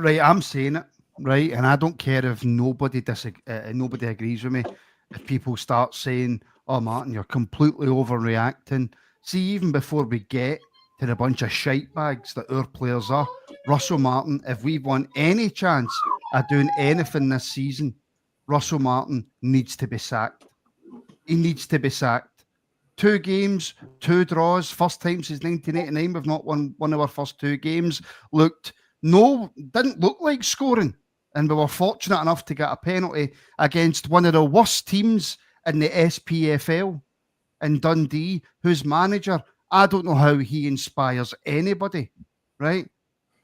Right, I'm saying it, right, and I don't care if nobody agrees with me. If people start saying, "Oh, Martin, you're completely overreacting," see, even before we get to the bunch of shite bags that our players are, Russell Martin, if we want any chance of doing anything this season, Russell Martin needs to be sacked. He needs to be sacked. 2 games, 2 draws, first time since 1989 we've not won one of our first 2 games. Didn't look like scoring. And we were fortunate enough to get a penalty against one of the worst teams in the SPFL in Dundee, whose manager, I don't know how he inspires anybody, right?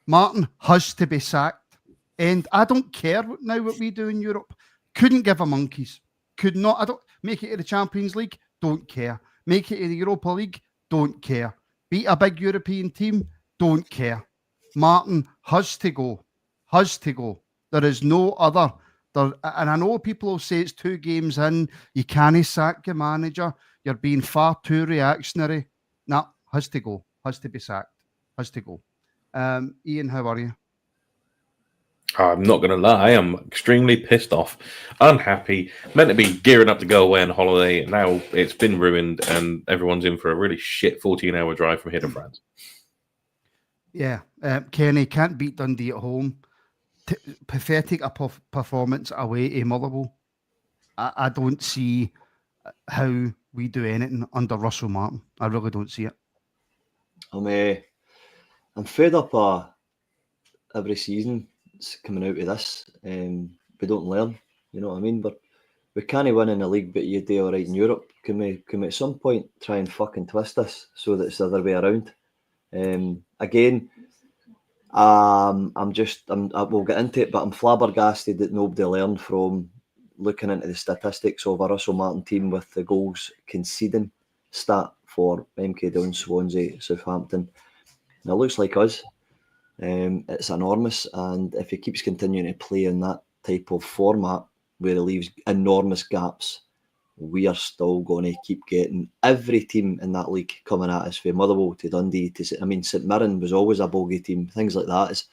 Martin has to be sacked. And I don't care now what we do in Europe. Couldn't give a monkeys. Could not. I don't make it to the Champions League. Don't care. Make it to the Europa League. Don't care. Beat a big European team. Don't care. Martin has to go. Has to go. There is no other. And I know people will say it's 2 games in. You can't sack your manager. You're being far too reactionary. No, has to go. Has to be sacked. Has to go. Ian, how are you? I'm not going to lie, I'm extremely pissed off, unhappy, meant to be gearing up to go away on holiday. Now it's been ruined and everyone's in for a really shit 14-hour drive from here to France. Yeah, Kenny can't beat Dundee at home. Pathetic performance away to Motherwell. I don't see how we do anything under Russell Martin. I really don't see it. I'm fed up every season coming out of this. We don't learn, you know what I mean? But we can't win in the league, but you do all right in Europe. Can we at some point try and fucking twist this so that it's the other way around? Again, we'll get into it, but I'm flabbergasted that nobody learned from looking into the statistics of a Russell Martin team with the goals conceding stat for MK Dons, Swansea, Southampton. And it looks like us. It's enormous, and if he keeps continuing to play in that type of format where he leaves enormous gaps, we are still going to keep getting every team in that league coming at us, from Motherwell to Dundee to, St Mirren was always a bogey team, things like that.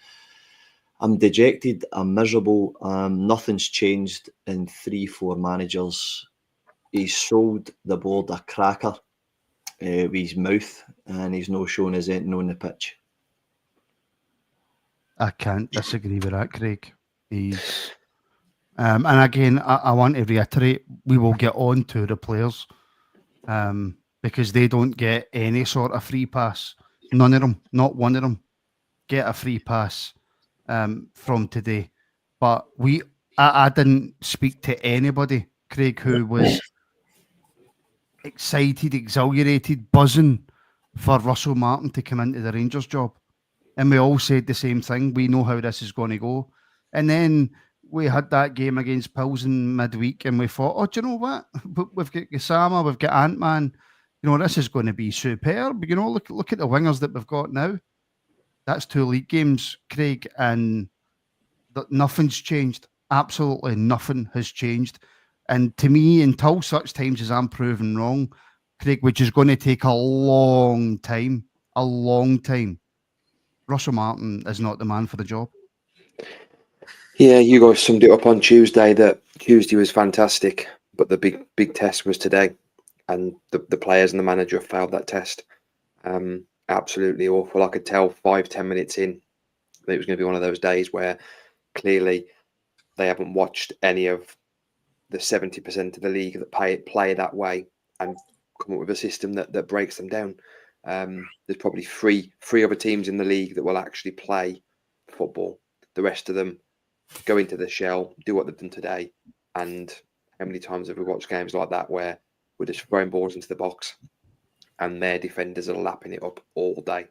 I'm dejected, I'm miserable, nothing's changed in 3-4 managers. He's sold the board a cracker with his mouth, and he's not showing us anything on the pitch. I can't disagree with that, Craig. He's, and again, I want to reiterate, we will get on to the players because they don't get any sort of free pass. None of them, not one of them, get a free pass from today. But I didn't speak to anybody, Craig, who was excited, exhilarated, buzzing for Russell Martin to come into the Rangers job. And we all said the same thing. We know how this is going to go. And then we had that game against Pilsen midweek and we thought, oh, do you know what? We've got Gassama, we've got Ant-Man. You know, this is going to be superb. You know, look at the wingers that we've got now. That's 2 league games, Craig, and nothing's changed. Absolutely nothing has changed. And to me, until such times as I'm proven wrong, Craig, which is going to take a long time, Russell Martin is not the man for the job. Yeah, you guys summed it up on Tuesday that Tuesday was fantastic, but the big test was today, and the players and the manager have failed that test. Absolutely awful. I could tell 5-10 minutes in that it was going to be one of those days where clearly they haven't watched any of the 70% of the league that play that way and come up with a system that breaks them down. There's probably three other teams in the league that will actually play football. The rest of them go into the shell, do what they've done today. And how many times have we watched games like that where we're just throwing balls into the box and their defenders are lapping it up all day?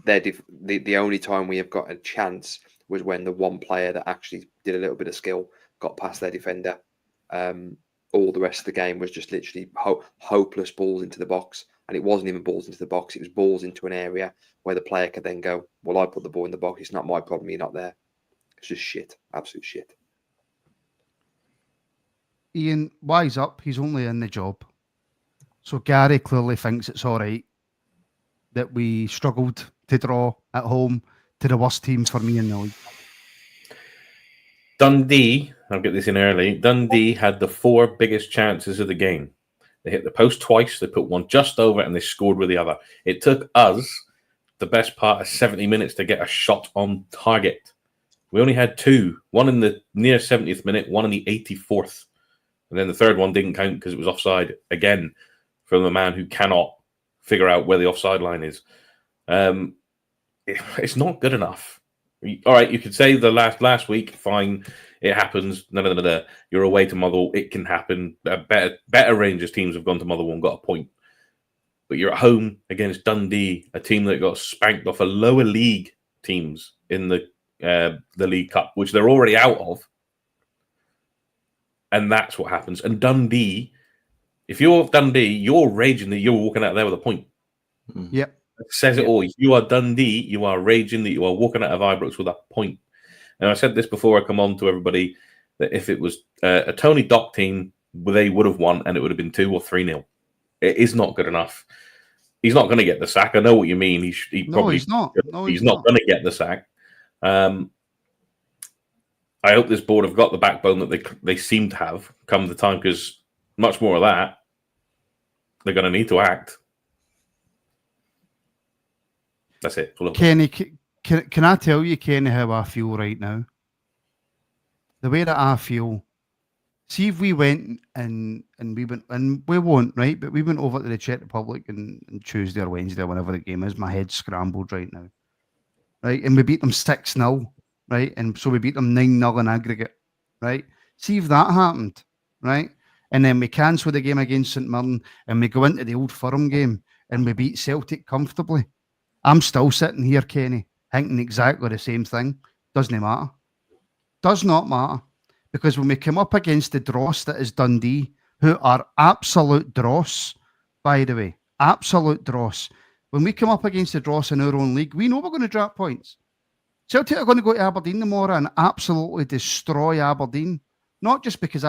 The only time we have got a chance was when the one player that actually did a little bit of skill got past their defender. All the rest of the game was just literally hopeless balls into the box. And it wasn't even balls into the box. It was balls into an area where the player could then go, well, I put the ball in the box. It's not my problem. You're not there. It's just shit. Absolute shit. Ian, wise up. He's only in the job. So Gary clearly thinks it's all right that we struggled to draw at home to the worst team for me in the league. Dundee, I'll get this in early. Dundee had the 4 biggest chances of the game. They hit the post twice, they put one just over, and they scored with the other. It took us the best part of 70 minutes to get a shot on target. We only had 2, one in the near 70th minute, one in the 84th. And then the third one didn't count because it was offside, again, from the man who cannot figure out where the offside line is. It's not good enough. All right, you could say the last week, fine, it happens. No. You're away to Motherwell, it can happen. Better Rangers teams have gone to Motherwell and got a point. But you're at home against Dundee, a team that got spanked off a lower league teams in the League Cup, which they're already out of. And that's what happens. And Dundee, if you're Dundee, you're raging that you're walking out there with a point. Yep. It says it all. If you are Dundee, you are raging that you are walking out of Ibrox with a point. And I said this before I come on to everybody, that if it was a Tony Dock team, they would have won and it would have been 2 or 3-0. It is not good enough. He's not going to get the sack. I know what you mean. He's not. No, he's not going to get the sack. I hope this board have got the backbone that they seem to have come the time, because much more of that, they're going to need to act. That's it. Kenny, can I tell you, Kenny, how I feel right now? The way that I feel, see if we went and we went, and we won't, right? But we went over to the Czech Republic on Tuesday or Wednesday, or whenever the game is. My head's scrambled right now, right? And we beat them 6-0, right? And so we beat them 9-0 in aggregate, right? See if that happened, right? And then we cancel the game against St Mirren and we go into the Old Firm game and we beat Celtic comfortably. I'm still sitting here, Kenny, thinking exactly the same thing. Doesn't matter. Does not matter. Because when we come up against the dross that is Dundee, who are absolute dross, by the way, absolute dross. When we come up against the dross in our own league, we know we're going to drop points. Celtic are going to go to Aberdeen tomorrow and absolutely destroy Aberdeen. Not just because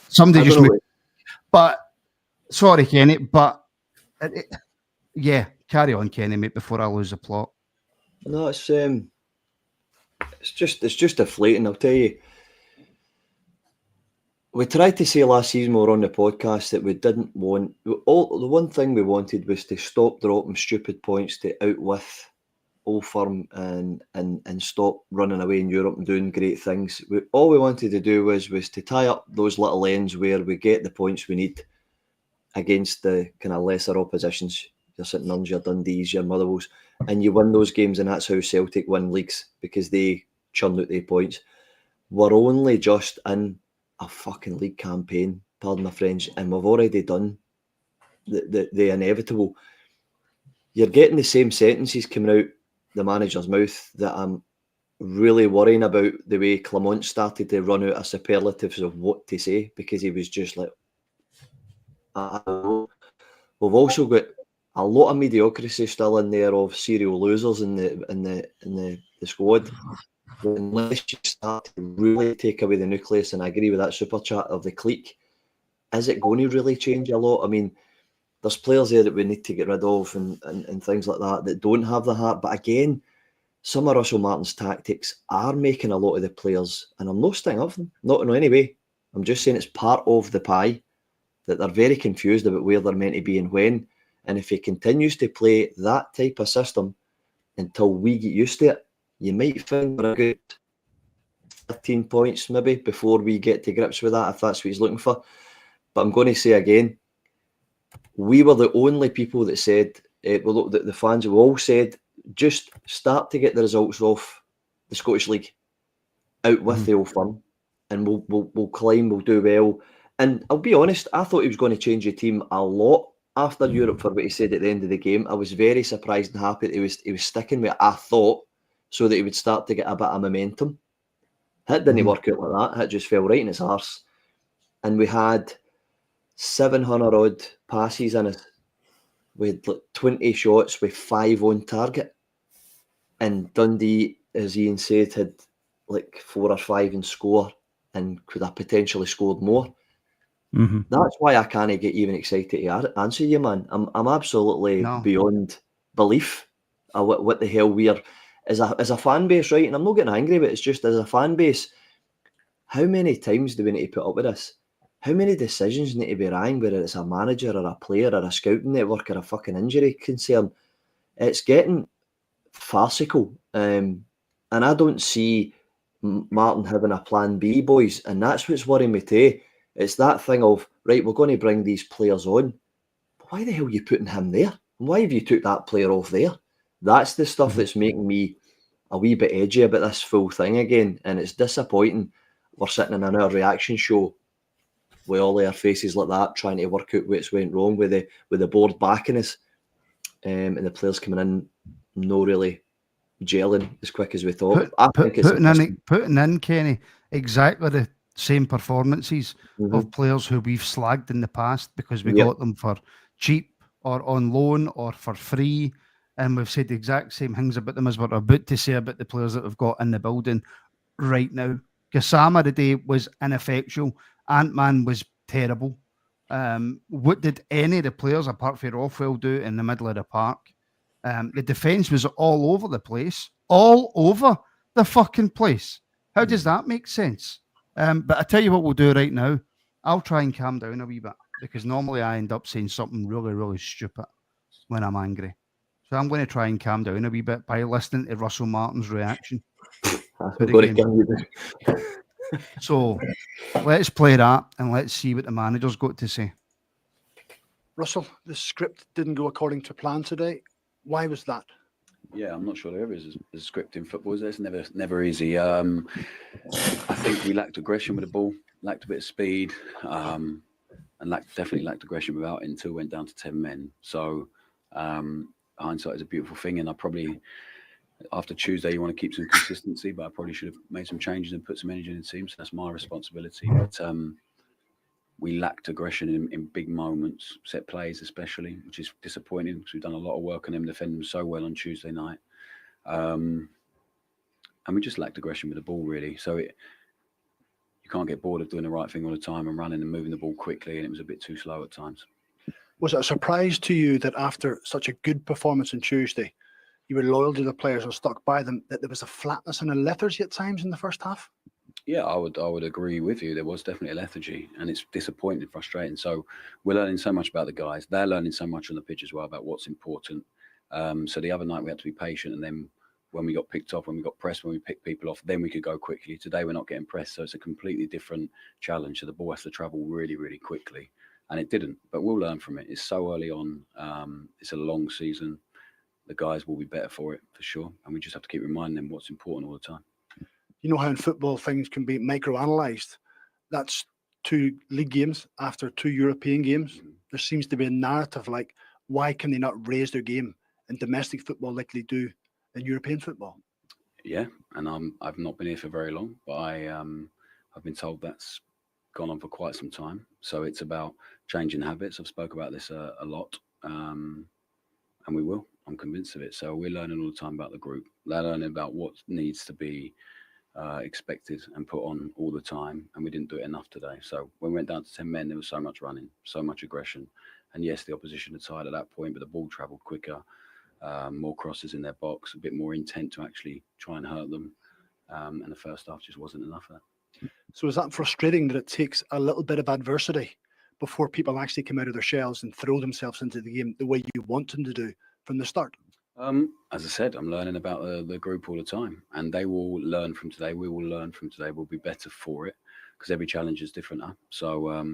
somebody just... But, sorry, Kenny, but... yeah, carry on, Kenny, mate, before I lose the plot. No, it's just deflating, I'll tell you. We tried to say last season we were on the podcast that we didn't want... the one thing we wanted was to stop dropping stupid points to outwith Old Firm and stop running away in Europe and doing great things. All we wanted to do was to tie up those little ends where we get the points we need against the kind of lesser oppositions. Your St Mirrens, your Dundees, your Motherwells, and you win those games, and that's how Celtic win leagues, because they churn out their points. We're only just in a fucking league campaign, pardon my French, and we've already done the inevitable. You're getting the same sentences coming out the manager's mouth that I'm really worrying about, the way Clement started to run out of superlatives of what to say, because he was just like, I don't know. We've also got a lot of mediocrity still in there of serial losers in the squad. Unless you start to really take away the nucleus, and I agree with that super chat of the clique, is it going to really change a lot? I mean, there's players there that we need to get rid of and things like that don't have the heart. But again, some of Russell Martin's tactics are making a lot of the players, and I'm no sting of them, not in any way. I'm just saying it's part of the pie, that they're very confused about where they're meant to be and when. And if he continues to play that type of system until we get used to it, you might find we're a good 13 points maybe before we get to grips with that, if that's what he's looking for. But I'm going to say again, we were the only people that said, the fans have all said, just start to get the results off the Scottish League out with the Old Firm, and we'll climb, we'll do well. And I'll be honest, I thought he was going to change the team a lot after Europe for what he said at the end of the game. I was very surprised and happy that he was sticking with it, I thought, so that he would start to get a bit of momentum. It didn't work out like that. It just fell right in his arse. And we had 700 odd passes in us. We had like 20 shots with 5 on target. And Dundee, as Ian said, had like 4 or 5 in score and could have potentially scored more. Mm-hmm. That's why I can't get even excited to answer you, man. I'm absolutely beyond belief what the hell we are as a fan base, right? And I'm not getting angry, but it's just as a fan base, how many times do we need to put up with this? How many decisions need to be rang, whether it's a manager or a player or a scouting network or a fucking injury concern? It's getting farcical. And I don't see Martin having a plan B, boys. And that's what's worrying me too. It's that thing of, right, we're going to bring these players on. But why the hell are you putting him there? And why have you took that player off there? That's the stuff that's making me a wee bit edgy about this full thing again. And it's disappointing. We're sitting in our reaction show with all our faces like that, trying to work out what's went wrong with the board backing us, and the players coming in no really gelling as quick as we thought. Putting in, Kenny, exactly the same performances of players who we've slagged in the past because we got them for cheap or on loan or for free, and we've said the exact same things about them as we're about to say about the players that we've got in the building right now. Gassama today was ineffectual. Ant-Man was terrible. What did any of the players apart from Rothwell do in the middle of the park? The defence was all over the place. All over the fucking place. How does that make sense? But I tell you what we'll do right now. I'll try and calm down a wee bit because normally I end up saying something really, really stupid when I'm angry. So I'm going to try and calm down a wee bit by listening to Russell Martin's reaction. So let's play that and let's see what the manager's got to say. Russell, the script didn't go according to plan today. Why was that? Yeah, I'm not sure there ever is a script in football. It's never easy. I think we lacked aggression with the ball, lacked a bit of speed, and definitely lacked aggression without it until we went down to 10 men. So hindsight is a beautiful thing, and I probably, after Tuesday, you want to keep some consistency, but I probably should have made some changes and put some energy in the team. So that's my responsibility. But we lacked aggression in big moments, set plays especially, which is disappointing because we've done a lot of work on them, defending them so well on Tuesday night. And we just lacked aggression with the ball, really. So you can't get bored of doing the right thing all the time and running and moving the ball quickly, and it was a bit too slow at times. Was it a surprise to you that after such a good performance on Tuesday, you were loyal to the players or stuck by them, that there was a flatness and a lethargy at times in the first half? Yeah, I would agree with you. There was definitely a lethargy, and it's disappointing, frustrating. So we're learning so much about the guys. They're learning so much on the pitch as well about what's important. So the other night we had to be patient, and then when we got picked off, when we got pressed, when we picked people off, then we could go quickly. Today we're not getting pressed, so it's a completely different challenge. So the ball has to travel really, really quickly, and it didn't. But we'll learn from it. It's so early on. It's a long season. The guys will be better for it, for sure. And we just have to keep reminding them what's important all the time. You know how in football things can be micro-analysed. That's 2 league games after 2 European games. There seems to be a narrative like, why can they not raise their game in domestic football like they do in European football? Yeah, and I've not been here for very long, but I've been told that's gone on for quite some time. So it's about changing habits. I've spoke about this a lot, and we will. I'm convinced of it. So we're learning all the time about the group. They're learning about what needs to be expected and put on all the time, and we didn't do it enough today. So when we went down to 10 men, there was so much running, so much aggression, and yes, the opposition had tired at that point, but the ball travelled quicker, more crosses in their box, a bit more intent to actually try and hurt them, and the first half just wasn't enough of that. So is that frustrating that it takes a little bit of adversity before people actually come out of their shells and throw themselves into the game the way you want them to do from the start? As I said, I'm learning about the group all the time, and they will learn from today. We will learn from today. We'll be better for it because every challenge is different. So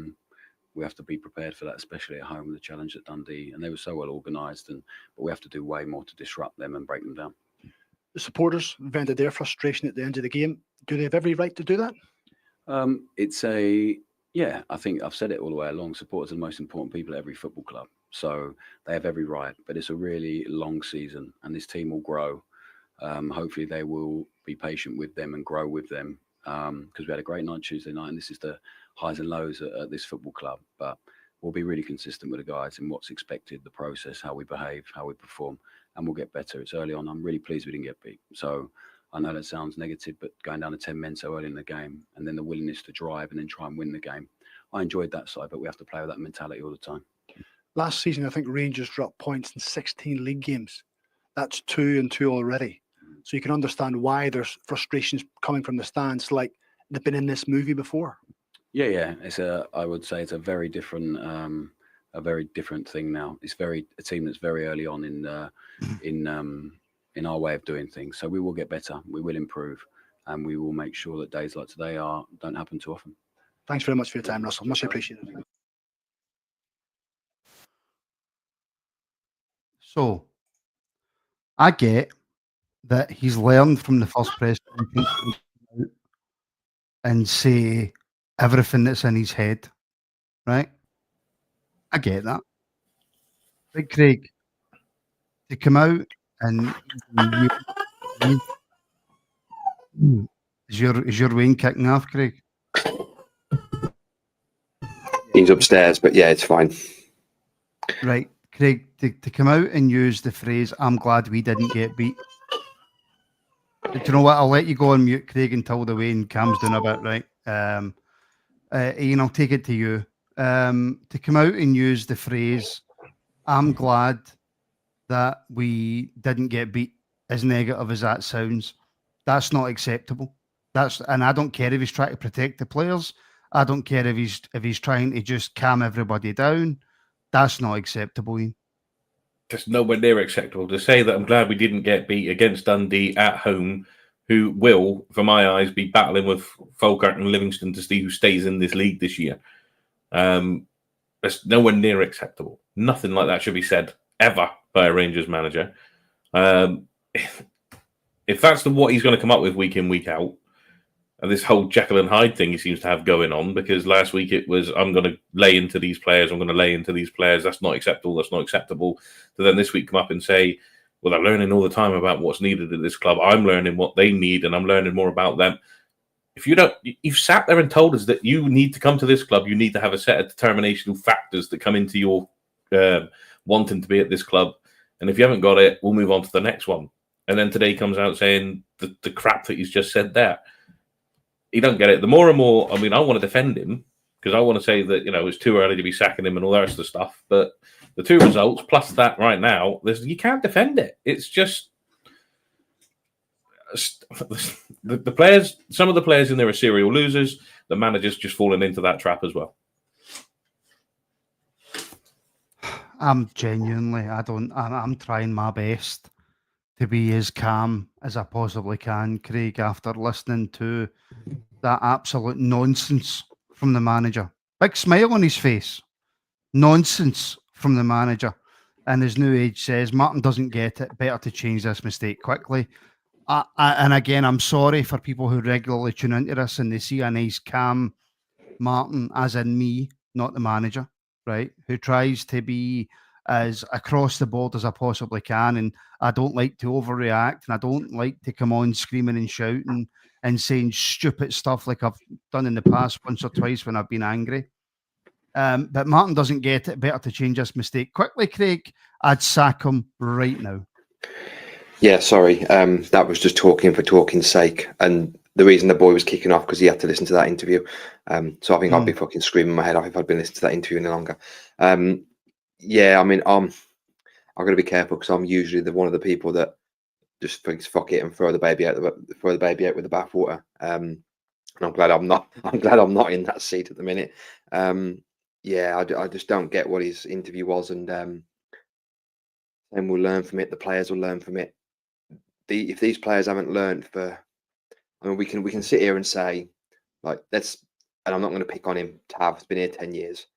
we have to be prepared for that, especially at home with the challenge at Dundee. And they were so well organised, but we have to do way more to disrupt them and break them down. The supporters vented their frustration at the end of the game. Do they have every right to do that? Yeah, I think I've said it all the way along. Supporters are the most important people at every football club. So they have every right, but it's a really long season and this team will grow. Hopefully they will be patient with them and grow with them because we had a great night Tuesday night and this is the highs and lows at this football club. But we'll be really consistent with the guys in what's expected, the process, how we behave, how we perform, and we'll get better. It's early on. I'm really pleased we didn't get beat. So I know that sounds negative, but going down to 10 men so early in the game and then the willingness to drive and then try and win the game. I enjoyed that side, but we have to play with that mentality all the time. Last season, I think Rangers dropped points in 16 league games. That's 2 and 2 already. So you can understand why there's frustrations coming from the stands, like they've been in this movie before. Yeah. I would say it's a very different thing now. It's a team that's very early on in our way of doing things. So we will get better. We will improve, and we will make sure that days like today don't happen too often. Thanks very much for your time, Russell. Much appreciated. So, I get that he's learned from the first press conference and say everything that's in his head, right? I get that. But Craig, to come out and is your Wayne kicking off, Craig? He's upstairs, but yeah, it's fine. Right, Craig, to come out and use the phrase, I'm glad we didn't get beat. Do you know what? I'll let you go on mute, Craig, until the Wayne calms down a bit, right? Ian, I'll take it to you. To come out and use the phrase, I'm glad that we didn't get beat, as negative as that sounds, that's not acceptable. And I don't care if he's trying to protect the players. I don't care if he's trying to just calm everybody down. That's not acceptable, Ian. Just nowhere near acceptable to say that I'm glad we didn't get beat against Dundee at home, who will, for my eyes, be battling with Falkirk and Livingston to see who stays in this league this year. It's nowhere near acceptable. Nothing like that should be said ever by a Rangers manager. If that's what he's going to come up with week in, week out, and this whole Jekyll and Hyde thing he seems to have going on, because last week it was, I'm going to lay into these players, that's not acceptable, So then this week come up and say, well, they're learning all the time about what's needed at this club. I'm learning what they need, and I'm learning more about them. If you've sat there and told us that you need to come to this club, you need to have a set of determinational factors that come into your wanting to be at this club. And if you haven't got it, we'll move on to the next one. And then today he comes out saying the crap that he's just said there. He don't get it. The more and more, I want to defend him, because I want to say that, it's too early to be sacking him and all the rest of the stuff. But the two results, plus that right now, you can't defend it. It's just the players, some of the players in there are serial losers. The manager's just fallen into that trap as well. I'm trying my best to be as calm as I possibly can, Craig, after listening to that absolute nonsense from the manager. Big smile on his face. Nonsense from the manager. And his new age says, Martin doesn't get it. Better to change this mistake quickly. And again, I'm sorry for people who regularly tune into this and they see a nice, calm Martin, as in me, not the manager, right? Who tries to be as across the board as I possibly can. And I don't like to overreact, and I don't like to come on screaming and shouting and saying stupid stuff like I've done in the past once or twice when I've been angry. But Martin doesn't get it. Better to change this mistake quickly, Craig. I'd sack him right now. Yeah, sorry. That was just talking for talking's sake. And the reason the boy was kicking off because he had to listen to that interview. So I think I'd be fucking screaming my head off if I'd been listening to that interview any longer. Yeah, I'm going to be careful because I'm usually one of the people that just thinks fuck it and throw the baby out with the bathwater. And I'm glad I'm not. I'm glad I'm not in that seat at the minute. Yeah, I just don't get what his interview was, and we'll learn from it. The players will learn from it. If these players haven't learned we can sit here and say and I'm not going to pick on him. Tav's been here 10 years.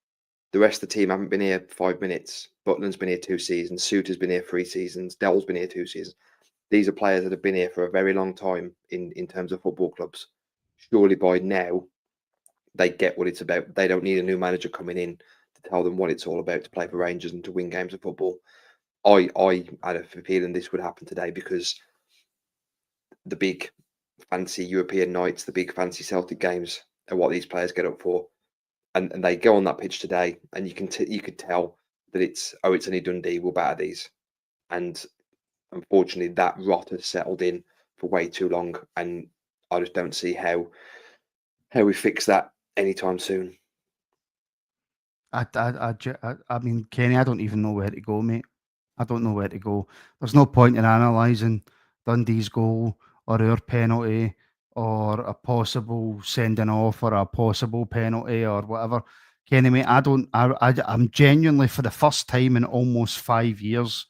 The rest of the team haven't been here 5 minutes. Butland's been here 2 seasons. Suter's been here 3 seasons. Dell's been here 2 seasons. These are players that have been here for a very long time in terms of football clubs. Surely by now, they get what it's about. They don't need a new manager coming in to tell them what it's all about to play for Rangers and to win games of football. I had a feeling this would happen today because the big fancy European nights, the big fancy Celtic games are what these players get up for. And they go on that pitch today, and you could tell that it's only Dundee will batter these. And unfortunately, that rot has settled in for way too long, and I just don't see how we fix that anytime soon. I mean, Kenny, I don't even know where to go, mate. I don't know where to go. There's no point in analysing Dundee's goal or our penalty or a possible sending off or a possible penalty or whatever. Kenny, mate, I'm genuinely, for the first time in almost 5 years,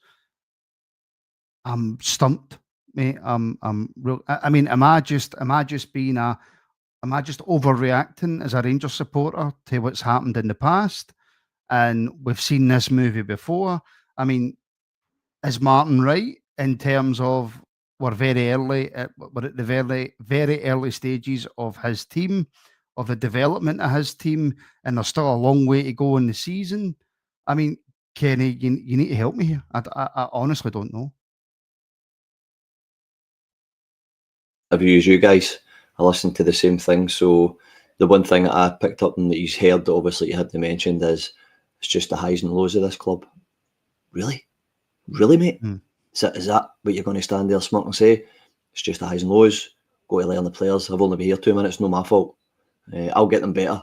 I'm stumped, mate. I mean, am I just overreacting as a Rangers supporter to what's happened in the past? And we've seen this movie before. I mean, is Martin right in terms of we're very early, we're at the very, very early stages of his team, of the development of his team, and there's still a long way to go in the season? I mean, Kenny, you need to help me here. I honestly don't know. I view as you guys. I listened to the same thing. So the one thing that I picked up and that he's heard that obviously you hadn't mentioned is it's just the highs and lows of this club. Really? Really, mate? Is that what you're going to stand there smug and say? It's just the highs and lows. Got to learn the players. I've only been here 2 minutes. No my fault. I'll get them better.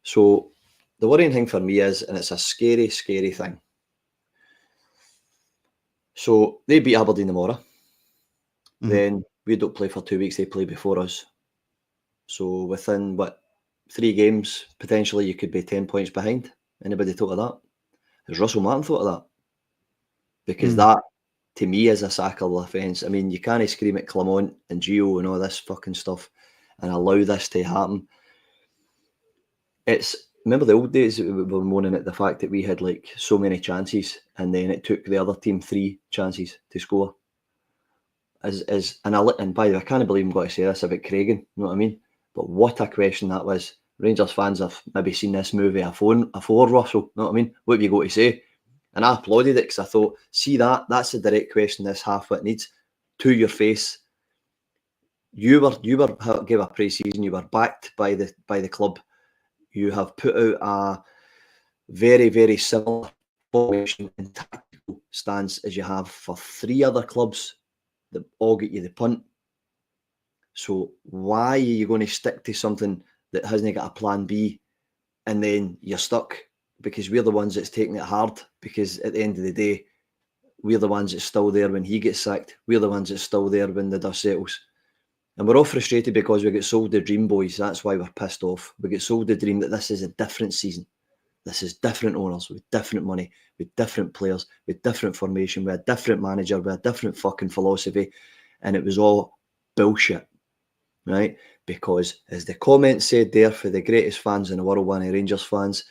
So the worrying thing for me is, and it's a scary, scary thing. So they beat Aberdeen tomorrow. Then we don't play for 2 weeks. They play before us. So within, 3 games, potentially you could be 10 points behind. Anybody thought of that? Has Russell Martin thought of that? Because that, to me, is a sackable offence. I mean, you can't scream at Clement and Gio and all this fucking stuff and allow this to happen. Remember the old days we were moaning at the fact that we had like so many chances and then it took the other team 3 chances to score. And by the way, I can't believe I'm going to say this about Craigan, you know what I mean? But what a question that was. Rangers fans have maybe seen this movie afore, Russell, you know what I mean? What have you got to say? And I applauded it because I thought, see that's a direct question this half what it needs. To your face. You were gave a pre-season, you were backed by the club. You have put out a very, very similar formation and tactical stance as you have for 3 other clubs that all get you the punt. So why are you going to stick to something that hasn't got a plan B and then you're stuck? Because we're the ones that's taking it hard, because at the end of the day, we're the ones that's still there when he gets sacked. We're the ones that's still there when the dust settles. And we're all frustrated because we get sold the dream, boys. That's why we're pissed off. We get sold the dream that this is a different season. This is different owners with different money, with different players, with different formation, with a different manager, with a different fucking philosophy. And it was all bullshit, right? Because as the comment said there, for the greatest fans in the world, one of Rangers fans,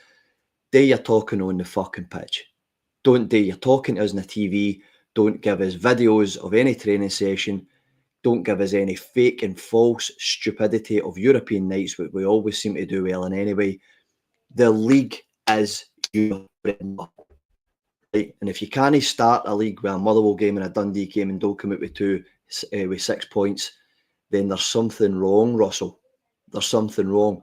do your talking on the fucking pitch. Don't do your talking to us on the TV. Don't give us videos of any training session. Don't give us any fake and false stupidity of European nights, which we always seem to do well in anyway. The league is your bread and butter, right? And if you can't start a league with a Motherwell game and a Dundee game and don't come out with 6 points, then there's something wrong, Russell. There's something wrong.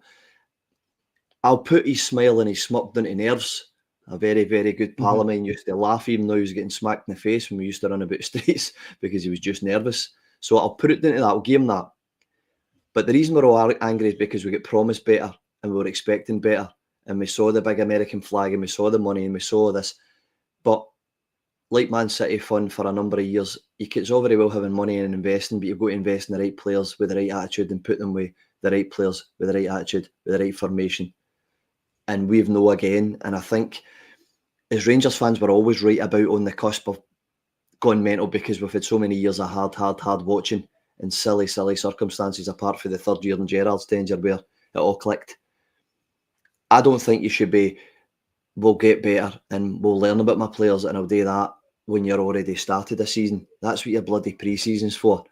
I'll put his smile and his smirk down to nerves. A very, very good pal of mine used to laugh even though he was getting smacked in the face when we used to run about streets because he was just nervous. So I'll put it down to that. I'll give him that. But the reason we're all angry is because we get promised better and we were expecting better. And we saw the big American flag and we saw the money and we saw this. But like Man City fund for a number of years, it's all very well having money and investing, but you've got to invest in the right players with the right attitude and put them with the right players with the right attitude, with the right formation. And we've no again. And I think as Rangers fans, we're always right about on the cusp of gone mental because we've had so many years of hard watching and silly circumstances apart from the 3rd year in Gerrard's tenure where it all clicked. I don't think you should be, we'll get better and we'll learn about my players and I'll do that when you're already started a season. That's what your bloody pre-season's for.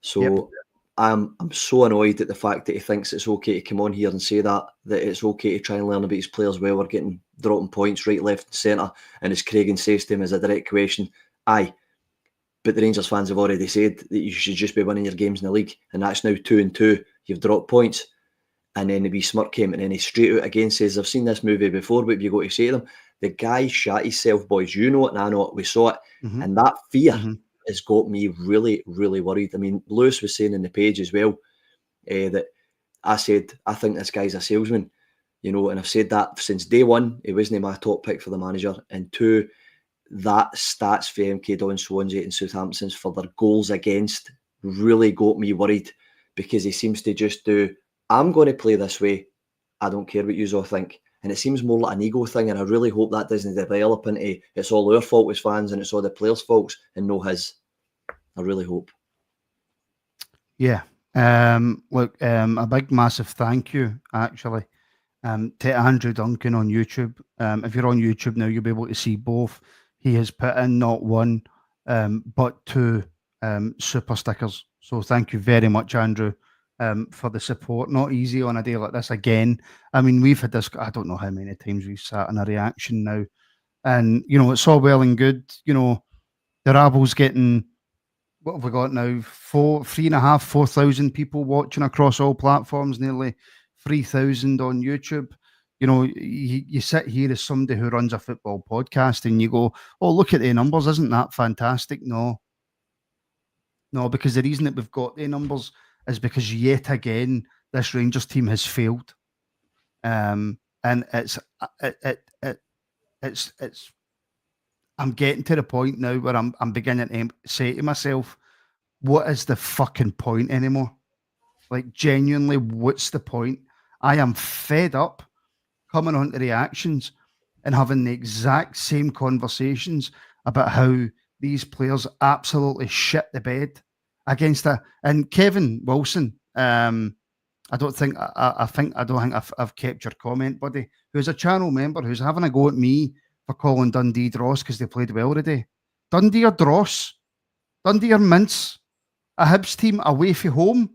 So I'm so annoyed at the fact that he thinks it's okay to come on here and say that it's okay to try and learn about his players while we're getting dropping points right, left and centre. And as Craigan says to him as a direct question, aye, but the Rangers fans have already said that you should just be winning your games in the league. And that's now 2-2. You've dropped points. And then the wee smirk came and then he straight out again says, I've seen this movie before, what have you got to say to them? The guy shat himself, boys. You know it and I know it. We saw it. And that fear has got me really, really worried. I mean, Lewis was saying in the page as well that I said, I think this guy's a salesman, you know, and I've said that since day one. He wasn't my top pick for the manager. And 2, that stats for MK Dons, Swansea and Southampton's for their goals against really got me worried, because he seems to just do, I'm going to play this way, I don't care what you all think. And it seems more like an ego thing, and I really hope that doesn't develop into it's all our fault as fans and it's all the players' faults and no his. I really hope. Yeah. Look, a big, massive thank you, actually, to Andrew Duncan on YouTube. If you're on YouTube now, you'll be able to see both. He has put in not one, but two super stickers. So thank you very much, Andrew, for the support. Not easy on a day like this again. I mean, we've had this, I don't know how many times we've sat in a reaction now. And, you know, it's all well and good. You know, the Rabble's getting, what have we got now? 3,500, 4,000 people watching across all platforms, nearly 3,000 on YouTube. You know, you sit here as somebody who runs a football podcast and you go, oh, look at the numbers. Isn't that fantastic? No, because the reason that we've got the numbers is because yet again, this Rangers team has failed. And it's I'm getting to the point now where I'm beginning to say to myself, what is the fucking point anymore? Like, genuinely, what's the point? I am fed up coming on to reactions and having the exact same conversations about how these players absolutely shit the bed against and Kevin Wilson. I don't think I've kept your comment, buddy. Who's a channel member who's having a go at me for calling Dundee Dross because they played well today. Dundee are Dross. Dundee are mince. A Hibs team away from home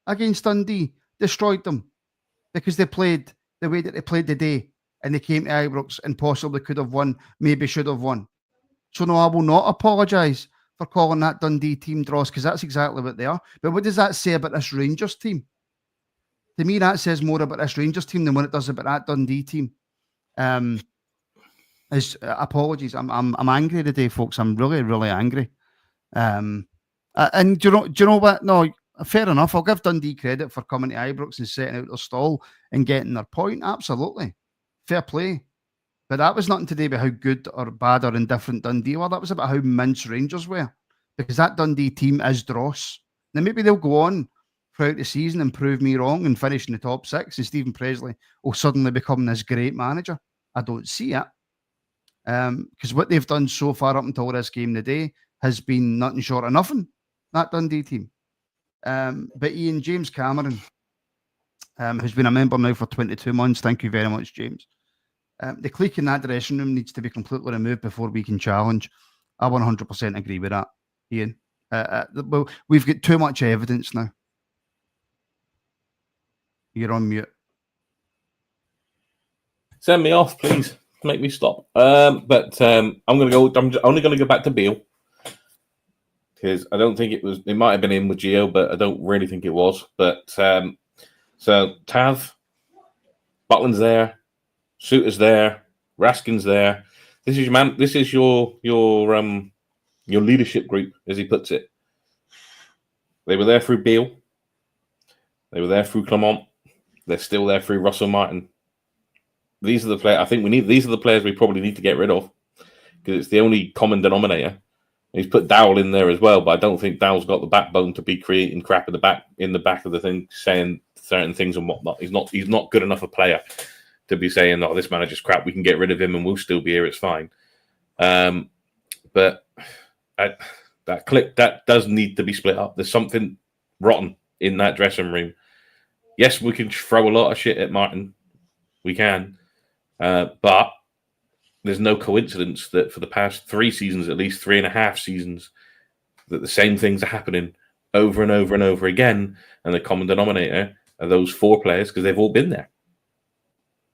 against Dundee destroyed them because they played the way that they played today, and they came to Ibrox and possibly could have won, maybe should have won. So no, I will not apologise for calling that Dundee team Dross, because that's exactly what they are. But what does that say about this Rangers team? To me, that says more about this Rangers team than what it does about that Dundee team. Apologies, I'm angry today, folks. I'm really, really angry. And do you know what? No, fair enough. I'll give Dundee credit for coming to Ibrox and setting out their stall and getting their point. Absolutely, fair play. But that was nothing to do with how good or bad or indifferent Dundee were. That was about how mince Rangers were, because that Dundee team is dross. Now maybe they'll go on throughout the season and prove me wrong and finish in the top six, and Stephen Presley will suddenly become this great manager. I don't see it. Because what they've done so far up until this game today has been nothing short of nothing, that Dundee team. But Ian, James Cameron, who's been a member now for 22 months, thank you very much, James. The clique in that dressing room needs to be completely removed before we can challenge. I 100% agree with that, Ian. Well, we've got too much evidence now. You're on mute. Send me off, please. Make me stop. I'm going to go. I'm only going to go back to Beale, because I don't think it was. It might have been in with Gio, but I don't really think it was. But so Tav, Butland's there, Suter's there, Raskin's there. This is your man. This is your leadership group, as he puts it. They were there through Beale. They were there through Clement. They're still there through Russell Martin. These are the players I think we need. These are the players we probably need to get rid of, because it's the only common denominator. He's put Dowell in there as well, but I don't think Dowell's got the backbone to be creating crap in the back of the thing, saying certain things and whatnot. He's not good enough a player to be saying, "Oh, this manager's crap. We can get rid of him and we'll still be here. It's fine." But that clique that does need to be split up. There's something rotten in that dressing room. Yes, we can throw a lot of shit at Martin. We can. But there's no coincidence that for the past 3 seasons, at least 3.5 seasons, that the same things are happening over and over and over again. And the common denominator are those 4 players, because they've all been there.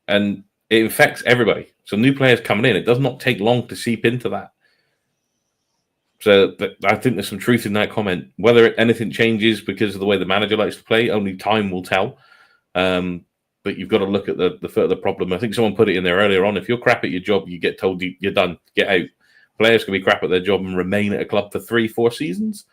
And it affects everybody. So new players coming in, it does not take long to seep into that. So I think there's some truth in that comment. Whether anything changes because of the way the manager likes to play, only time will tell. But you've got to look at the further problem. I think someone put it in there earlier on. If you're crap at your job, you get told you're done, get out. Players can be crap at their job and remain at a club for 3-4 seasons.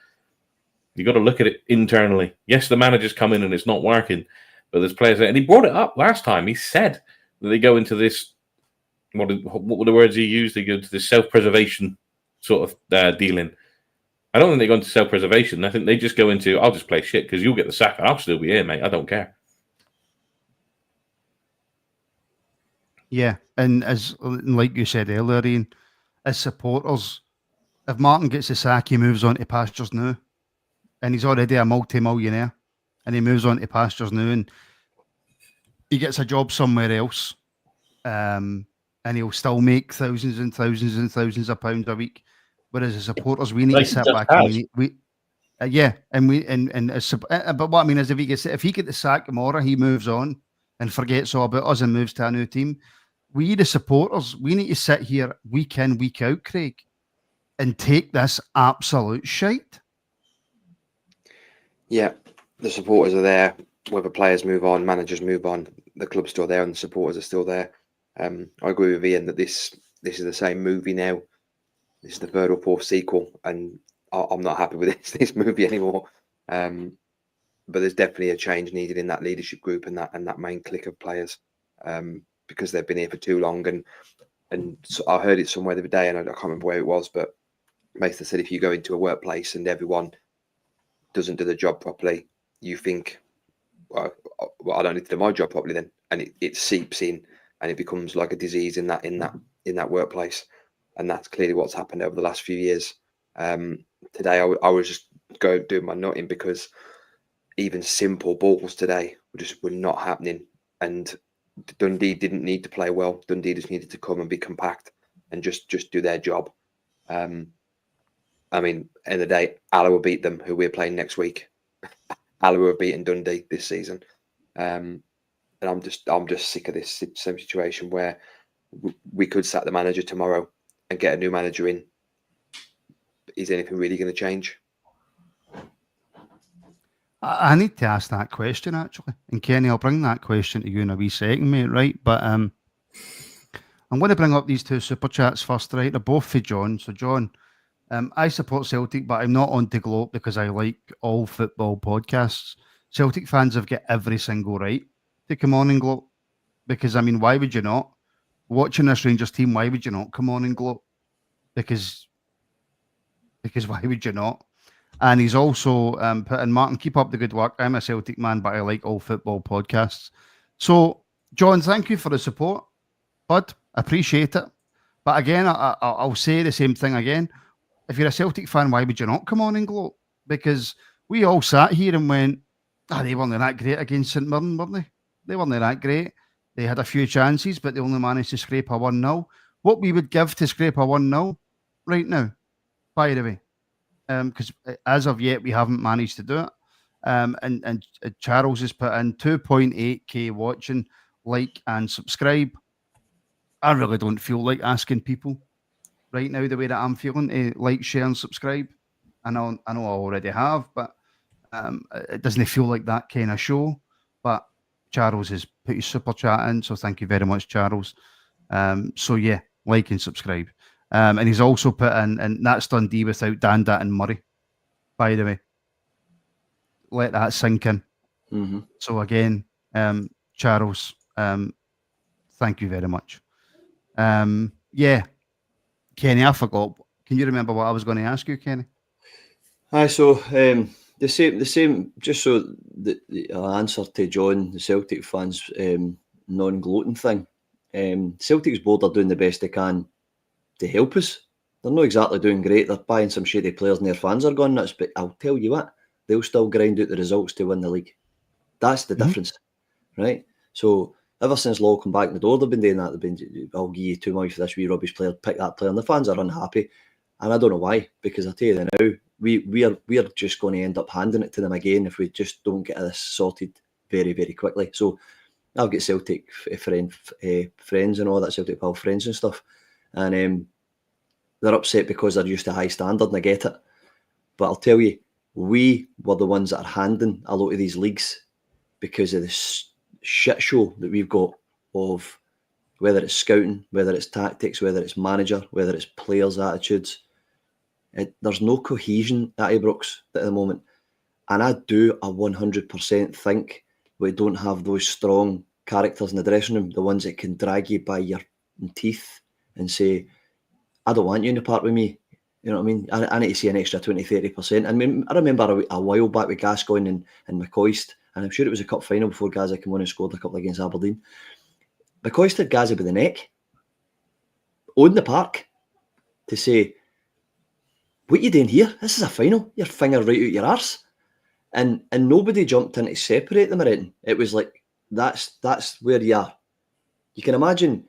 You've got to look at it internally. Yes, the manager's come in and it's not working, but there's players there. And he brought it up last time. He said that they go into this what were the words he used? They go to the self-preservation sort of dealing. I don't think they go into self-preservation. I think they just go into, I'll just play shit because you'll get the sack. I'll still be here, mate. I don't care. Yeah, and as like you said earlier, Ian, as supporters, if Martin gets the sack, he moves on to pastures new, and he's already a multi-millionaire, and he moves on to pastures new, and he gets a job somewhere else, and he'll still make thousands and thousands and thousands of pounds a week. Whereas as supporters, we need to sit back and but what I mean is, if he gets the sack tomorrow, he moves on and forgets all about us and moves to a new team. We, the supporters, we need to sit here week in, week out, Craig, and take this absolute shite. Yeah, the supporters are there. Whether players move on, managers move on, the club's still there and the supporters are still there. I agree with Ian that this is the same movie now. This is the third or fourth sequel, and I'm not happy with this movie anymore. But there's definitely a change needed in that leadership group and that main clique of players, because they've been here for too long. And so I heard it somewhere the other day, and I can't remember where it was, but Maester said if you go into a workplace and everyone doesn't do the job properly, you think, well, I don't need to do my job properly then, and it seeps in and it becomes like a disease in that workplace. And that's clearly what's happened over the last few years. Today, I was just doing my nutting because even simple balls today were not happening. And Dundee didn't need to play well. Dundee just needed to come and be compact and just do their job. I mean, end of the day, Alloa will beat them, who we're playing next week. Alloa have beaten Dundee this season. And I'm just sick of this same situation where we could sack the manager tomorrow and get a new manager in. Is anything really going to change? I need to ask that question, actually. And Kenny, I'll bring that question to you in a wee second, mate, right? But I'm going to bring up these two super chats first, right? They're both for John. So, John, I support Celtic, but I'm not on to Gloat because I like all football podcasts. Celtic fans have got every single right to come on and gloat. Because, I mean, why would you not? Watching this Rangers team, why would you not come on and gloat? Because why would you not? And he's also put in, Martin, keep up the good work. I'm a Celtic man, but I like all football podcasts. So, John, thank you for the support, bud. Appreciate it. But again, I'll say the same thing again. If you're a Celtic fan, why would you not come on and gloat? Because we all sat here and went, they weren't that great against St Mirren, were they? They weren't that great. They had a few chances, but they only managed to scrape a 1-0. What we would give to scrape a 1-0 right now, by the way, because as of yet, we haven't managed to do it. And Charles has put in 2.8k watching, like and subscribe. I really don't feel like asking people right now the way that I'm feeling to like, share and subscribe. I know I already have, but it doesn't feel like that kind of show. But Charles has put his super chat in, so thank you very much, Charles. So yeah, like and subscribe. And he's also put in, and that's Dundee without Danda and Murray, by the way. Let that sink in. Mm-hmm. So again, Charles, thank you very much. Yeah, Kenny, I forgot. Can you remember what I was going to ask you, Kenny? Aye, so the same. Just so the answer to John, the Celtic fans, non-gloating thing. Celtic's board are doing the best they can to help us. They're not exactly doing great. They're buying some shady players, and their fans are going nuts. But I'll tell you what, they'll still grind out the results to win the league. That's the difference, right? So ever since Law come back in the door, they've been doing that. They've been, I'll give you 2 money for this wee rubbish player, pick that player, and the fans are unhappy. And I don't know why, because I tell you now, we are just going to end up handing it to them again if we just don't get this sorted very, very quickly. So I've got Celtic friends and all that, Celtic pal friends and stuff, and they're upset because they're used to high standard, and I get it. But I'll tell you, we were the ones that are handing a lot of these leagues because of this shit show that we've got of whether it's scouting, whether it's tactics, whether it's manager, whether it's players' attitudes. There's no cohesion at Ibrox at the moment. And I do 100% think we don't have those strong characters in the dressing room, the ones that can drag you by your and teeth and say, I don't want you in the park with me. You know what I mean? I need to see an extra 20-30%. I mean, I remember a while back with Gascoigne and McCoist, and I'm sure it was a cup final before Gazza came on and scored a couple against Aberdeen. McCoist had Gazza by the neck on the park to say, what you doing here? This is a final. Your finger right out your arse. And nobody jumped in to separate them or anything. It was like, that's where you are. You can imagine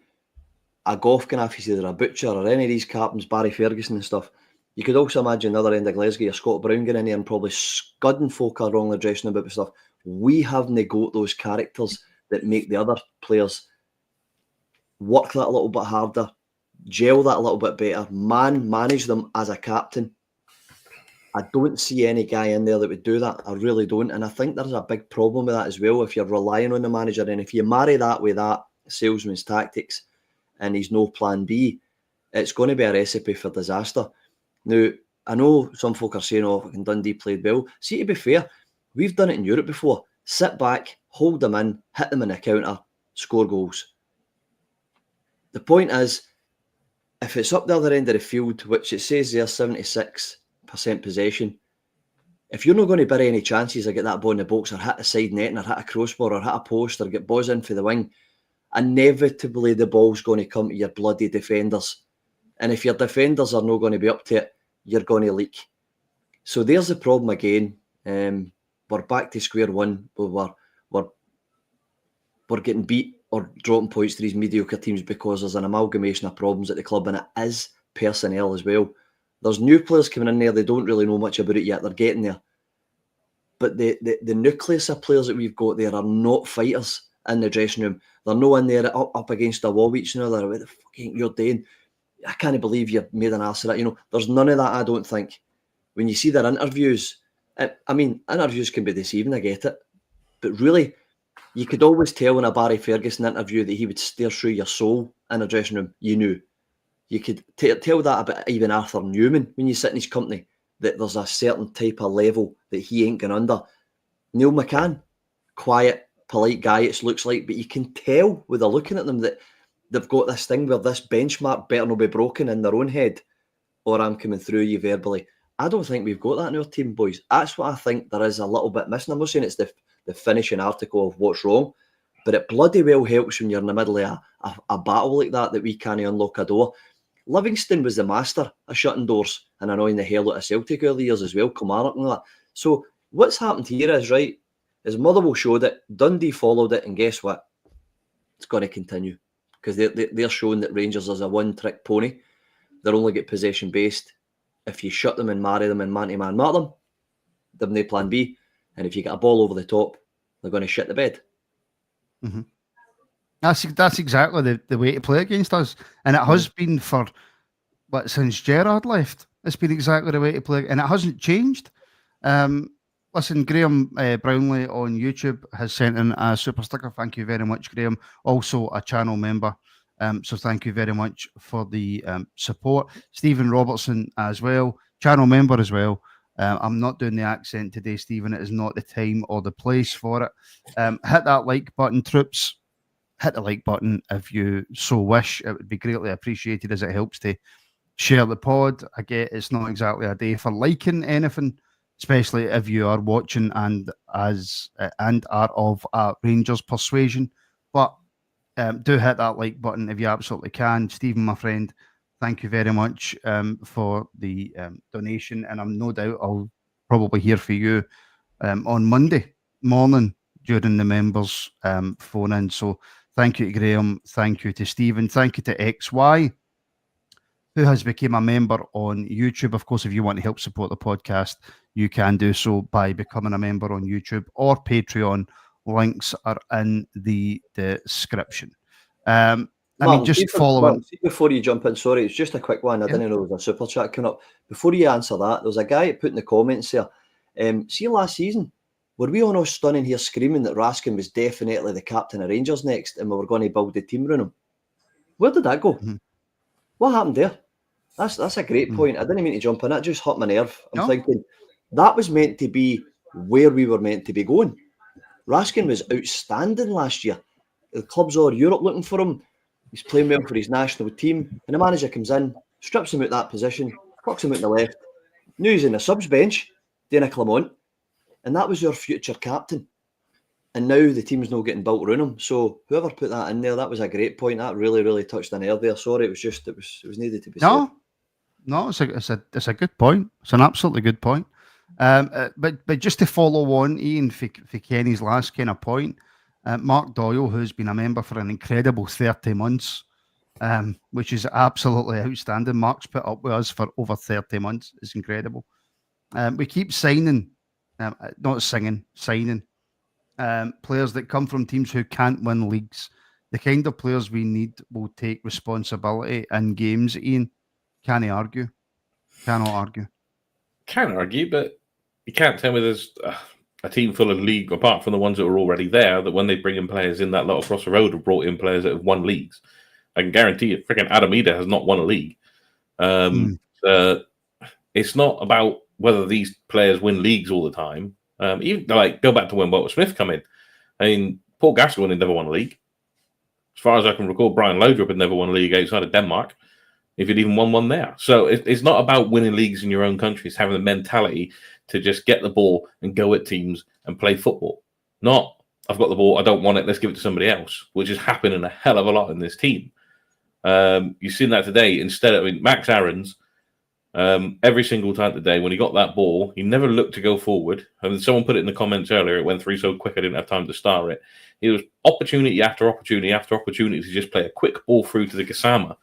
a golf can if he's either a butcher or any of these captains, Barry Ferguson and stuff. You could also imagine the other end of Glasgow, Scott Brown getting in there and probably scudding folk are wrongly dressing about stuff. We haven't got those characters that make the other players work that a little bit harder, gel that a little bit better, manage them as a captain. I don't see any guy in there that would do that. I really don't. And I think there's a big problem with that as well. If you're relying on the manager, and if you marry that with that salesman's tactics and he's no plan B, it's going to be a recipe for disaster. Now, I know some folk are saying, oh, Dundee played well. See, to be fair, we've done it in Europe before. Sit back, hold them in, hit them in the counter, score goals. The point is, if it's up the other end of the field, which it says there 76% possession, if you're not going to bury any chances or get that ball in the box or hit a side netting or hit a crossbar or hit a post or get balls in for the wing, inevitably the ball's going to come to your bloody defenders. And if your defenders are not going to be up to it, you're going to leak. So there's the problem again. We're back to square one. We're getting beat or dropping points to these mediocre teams because there's an amalgamation of problems at the club, and it is personnel as well. There's new players coming in there. They don't really know much about it yet. They're getting there. But the nucleus of players that we've got there are not fighters in the dressing room. They're not in there up against the wall each other. What the fuck you're doing? I can't believe you made an ass of that. You know, there's none of that, I don't think. When you see their interviews, I mean, interviews can be deceiving, I get it. But really, you could always tell in a Barry Ferguson interview that he would stare through your soul in a dressing room. You knew. You could tell that about even Arthur Newman when you sit in his company, that there's a certain type of level that he ain't going under. Neil McCann, quiet, polite guy, it looks like, but you can tell with the looking at them that they've got this thing where this benchmark better not be broken in their own head, or I'm coming through you verbally. I don't think we've got that in our team, boys. That's what I think there is a little bit missing. I'm not saying it's the finishing article of what's wrong, but it bloody well helps when you're in the middle of a battle like that we can't unlock a door. Livingston was the master of shutting doors and annoying the hell out of Celtic early years as well, Kilmarnock and all that. So what's happened here is, right, is Motherwell showed it, Dundee followed it, and guess what? It's going to continue because they're showing that Rangers is a one-trick pony. They're only get possession-based. If you shut them and marry them and man-to-man mark them, they've no plan B. And if you get a ball over the top, they're going to shit the bed. Mm-hmm. That's exactly the way to play against us. And it has been for, since Gerrard left, it's been exactly the way to play. And it hasn't changed. Listen, Graham Brownlee on YouTube has sent in a super sticker. Thank you very much, Graham. Also a channel member. So thank you very much for the support. Stephen Robertson as well, channel member as well. I'm not doing the accent today, Stephen. It is not the time or the place for it. Hit that like button, troops. Hit the like button if you so wish. It would be greatly appreciated as it helps to share the pod. I get it's not exactly a day for liking anything, especially if you are watching and are of a Rangers persuasion. But do hit that like button if you absolutely can. Stephen, my friend, thank you very much for the donation. And I'm no doubt I'll probably hear from you on Monday morning during the members phone in. So thank you to Graham. Thank you to Stephen. Thank you to XY, who has become a member on YouTube. Of course, if you want to help support the podcast, you can do so by becoming a member on YouTube or Patreon. Links are in the description. Just following. Before you jump in, sorry, it's just a quick one. I didn't know there was a super chat coming up. Before you answer that, there was a guy put in the comments there. See last season, were we all stunning here screaming that Raskin was definitely the captain of Rangers next and we were going to build the team around him? Where did that go? Mm-hmm. What happened there? That's a great point. I didn't mean to jump in. That just hurt my nerve. I'm thinking that was meant to be where we were meant to be going. Raskin was outstanding last year. The clubs all over Europe looking for him. He's playing well for his national team, and the manager comes in, strips him out that position, fucks him out the left. Now he's in the subs bench, Dana Clement, and that was your future captain. And now the team's not getting built around him. So whoever put that in there, that was a great point. That really, really touched a nerve there. Sorry, it was needed to be said. No, it's a good point. It's an absolutely good point. But just to follow on, Ian, for Kenny's last kind of point, Mark Doyle, who's been a member for an incredible 30 months, which is absolutely outstanding. Mark's put up with us for over 30 months. It's incredible. We keep signing, not singing, signing players that come from teams who can't win leagues. The kind of players we need will take responsibility in games, Ian. Cannot argue. Can't argue, but you can't tell me there's a team full of league, apart from the ones that are already there, that when they bring in players in that lot across the road have brought in players that have won leagues. I can guarantee you, freaking Adamida has not won a league. It's not about whether these players win leagues all the time. Even like go back to when Walter Smith come in. I mean, Paul Gascoigne had never won a league. As far as I can recall, Brian Laudrup had never won a league outside of Denmark, if he'd even won one there. So it's not about winning leagues in your own country. It's having the mentality to just get the ball and go at teams and play football. Not, I've got the ball, I don't want it, let's give it to somebody else, which is happening a hell of a lot in this team. You've seen that today. Instead of Max Aarons, every single time today, when he got that ball, he never looked to go forward. And someone put it in the comments earlier, it went through so quick I didn't have time to star it. It was opportunity after opportunity after opportunity to just play a quick ball through to the Gassama.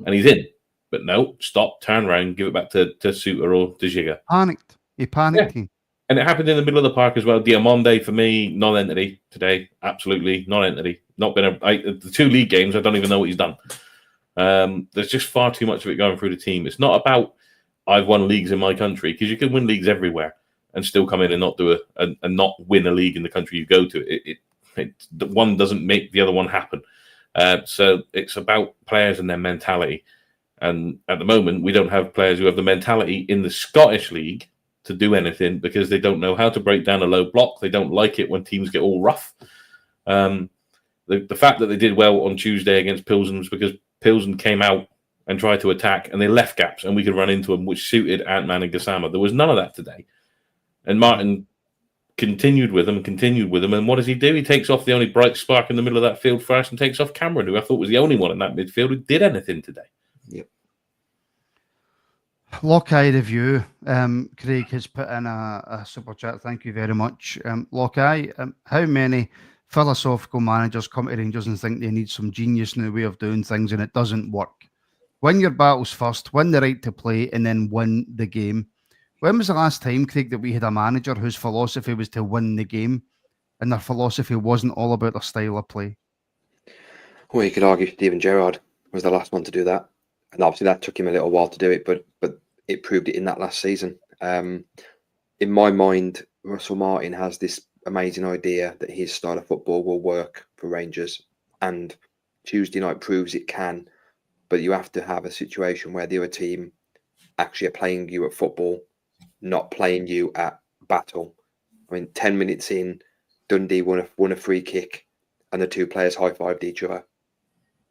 And he's in. But no, stop, turn around, give it back to Suter or De Giga. Panicked. He panicked. Yeah. And it happened in the middle of the park as well. Diamonde, for me, non-entity today. Absolutely non-entity. Not been the 2 league games, I don't even know what he's done. There's just far too much of it going through the team. It's not about I've won leagues in my country, because you can win leagues everywhere and still come in and not do and not win a league in the country you go to. The one doesn't make the other one happen. So it's about players and their mentality. And at the moment, we don't have players who have the mentality in the Scottish League to do anything, because they don't know how to break down a low block. They don't like it when teams get all rough. The fact that they did well on Tuesday against Pilsen was because Pilsen came out and tried to attack, and they left gaps, and we could run into them, which suited Ant-Man and Gassama. There was none of that today. And Martin continued with them, and what does he do? He takes off the only bright spark in the middle of that field first and takes off Cameron, who I thought was the only one in that midfield who did anything today. Yep. Lockeye review. Craig has put in a super chat. Thank you very much. Lockeye, how many philosophical managers come to Rangers and think they need some genius new way of doing things and it doesn't work? Win your battles first, win the right to play, and then win the game. When was the last time, Craig, that we had a manager whose philosophy was to win the game and their philosophy wasn't all about their style of play? Well, you could argue Steven Gerrard was the last one to do that. And obviously that took him a little while to do it, but it proved it in that last season. In my mind, Russell Martin has this amazing idea that his style of football will work for Rangers, and Tuesday night proves it can. But you have to have a situation where the other team actually are playing you at football, not playing you at battle. I mean, 10 minutes in, Dundee won a free kick, and the 2 players high-fived each other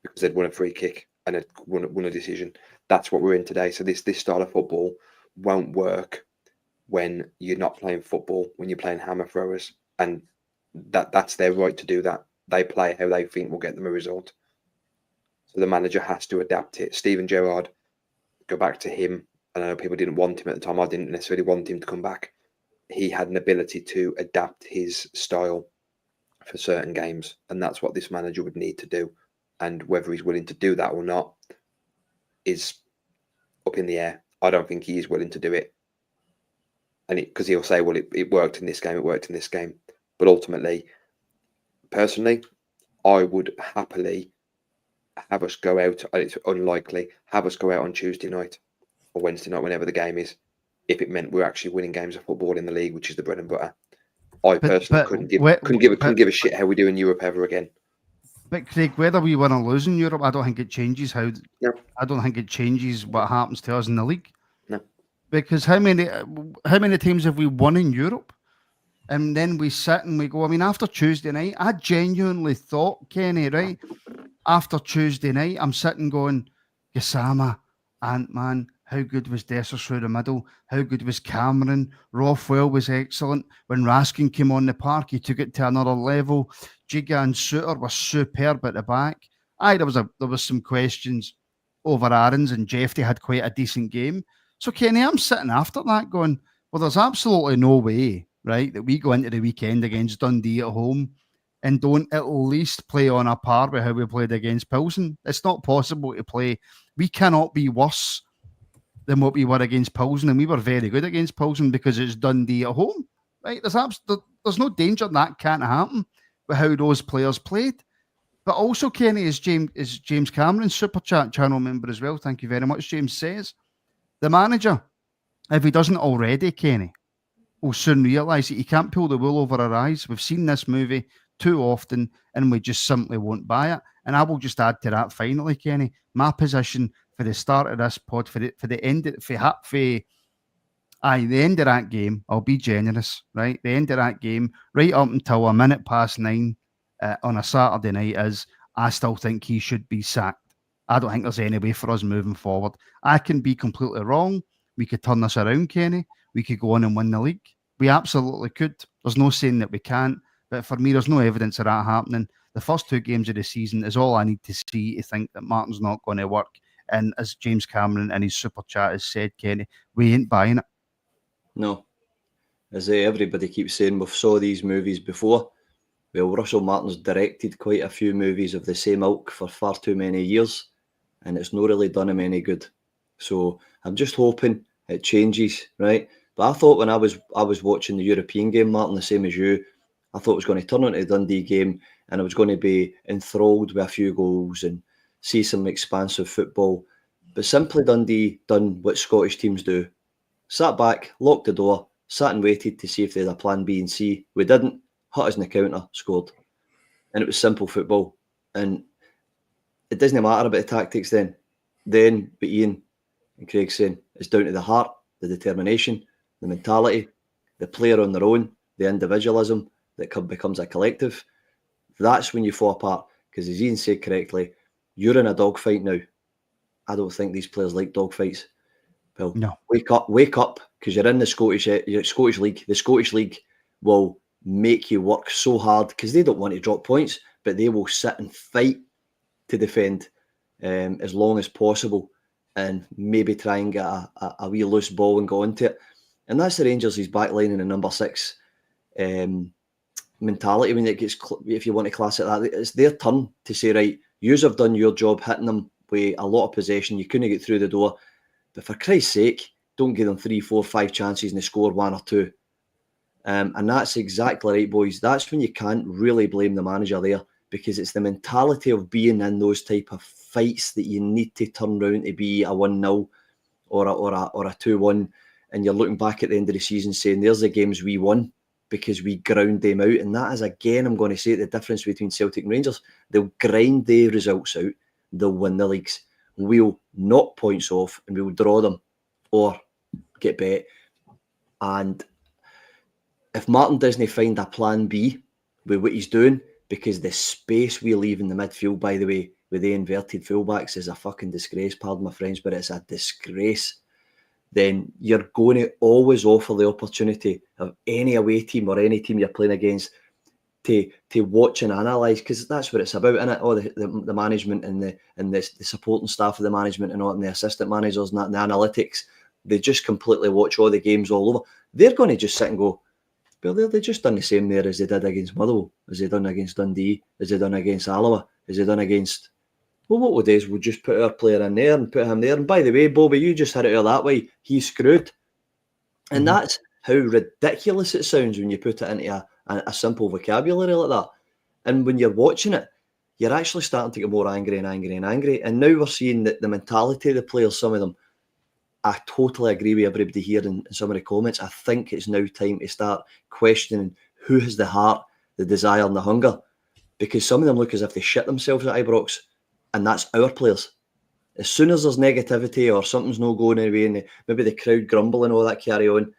because they'd won a free kick and had won a decision. That's what we're in today. So this style of football won't work when you're not playing football, when you're playing hammer throwers. And that's their right to do that. They play how they think will get them a result. So the manager has to adapt it. Steven Gerrard, go back to him. I know people didn't want him at the time. I didn't necessarily want him to come back. He had an ability to adapt his style for certain games. And that's what this manager would need to do. And whether he's willing to do that or not is up in the air. I don't think he is willing to do it. And because he'll say, well, it worked in this game, it worked in this game. But ultimately, personally, I would happily have us go out, and it's unlikely, have us go out on Tuesday night or Wednesday night, whenever the game is, if it meant we're actually winning games of football in the league, which is the bread and butter. I personally couldn't give a shit how we do in Europe ever again. But Craig, whether we win or lose in Europe, I don't think it changes how. No. I don't think it changes what happens to us in the league. No. Because how many times have we won in Europe? And then we sit and we go, I mean, after Tuesday night, I genuinely thought, Kenny, right? after Tuesday night, I'm sitting going, Gassama, Ant-Man, how good was Dessers through the middle? How good was Cameron? Rothwell was excellent. When Raskin came on the park, he took it to another level. Giga and Suter were superb at the back. There was some questions over Aaron's, and Jeffrey had quite a decent game. So, Kenny, I'm sitting after that going, well, there's absolutely no way, right, that we go into the weekend against Dundee at home and don't at least play on a par with how we played against Pilsen. It's not possible to play. We cannot be worse than what we were against Pilsen, and we were very good against Pilsen because it's Dundee at home, right? There's no danger that can't happen with how those players played. But also, Kenny, is James Cameron, Super Chat channel member as well. Thank you very much. James says, the manager, if he doesn't already, Kenny, will soon realise that he can't pull the wool over our eyes. We've seen this movie too often, and we just simply won't buy it. And I will just add to that finally, Kenny, my position for the start of this pod, for the end of the end of that game, I'll be generous, right? The end of that game, right up until 9:01 on a Saturday night, is I still think he should be sacked. I don't think there's any way for us moving forward. I can be completely wrong. We could turn this around, Kenny. We could go on and win the league. We absolutely could. There's no saying that we can't. But for me, there's no evidence of that happening. The first 2 games of the season is all I need to see to think that Martin's not going to work. And as James Cameron in his super chat has said, Kenny, we ain't buying it. No. As everybody keeps saying, we've saw these movies before. Well, Russell Martin's directed quite a few movies of the same ilk for far too many years, and it's not really done him any good. So I'm just hoping it changes, right? But I thought when I was watching the European game, Martin, the same as you, I thought it was going to turn into the Dundee game and I was going to be enthralled with a few goals and see some expansive football. But simply Dundee done what Scottish teams do. Sat back, locked the door, sat and waited to see if they had a plan B and C. We didn't. Hut us in the counter, scored. And it was simple football. And it doesn't matter about the tactics then. Then, but Ian and Craig saying, it's down to the heart, the determination, the mentality, the player on their own, the individualism that becomes a collective. That's when you fall apart. Because as Ian said correctly, you're in a dogfight now. I don't think these players like dogfights. Well, no. Wake up, because you're in the Scottish League. The Scottish League will make you work so hard because they don't want to drop points, but they will sit and fight to defend as long as possible and maybe try and get a wee loose ball and go into it. And that's the Rangers' back line in the number 6 mentality. When it gets, if you want to class it that, it's their turn to say, right, yous have done your job hitting them with a lot of possession. You couldn't get through the door. But for Christ's sake, don't give them 3, 4, 5 chances and they score 1 or 2. And that's exactly right, boys. That's when you can't really blame the manager there, because it's the mentality of being in those type of fights that you need to turn around to be a 1-0 or a 2-1. And you're looking back at the end of the season saying, there's the games we won because we ground them out. And that is, again, I'm going to say, the difference between Celtic and Rangers. They'll grind their results out. They'll win the leagues. We'll knock points off and we'll draw them or get bet. And if Martin doesn't find a plan B with what he's doing, because the space we leave in the midfield, by the way, with the inverted fullbacks is a fucking disgrace, pardon my French, but it's a disgrace, then you're going to always offer the opportunity of any away team or any team you're playing against to watch and analyse, because that's what it's about, isn't it? All the management and the supporting staff of the management and all, and the assistant managers and that, and the analytics, they just completely watch all the games all over. They're going to just sit and go, well, they've just done the same there as they did against Motherwell, as they done against Dundee, as they done against Alloa, as they done against... Well, what we'll do is we'll just put our player in there and put him there. And by the way, Bobby, you just had it out that way. He's screwed. And that's how ridiculous it sounds when you put it into a simple vocabulary like that. And when you're watching it, you're actually starting to get more angry and angry and angry. And now we're seeing that the mentality of the players, some of them, I totally agree with everybody here in some of the comments. I think it's now time to start questioning who has the heart, the desire and the hunger. Because some of them look as if they shit themselves at Ibrox, and that's our players. As soon as there's negativity or something's not going away and maybe the crowd grumble and all that carry on,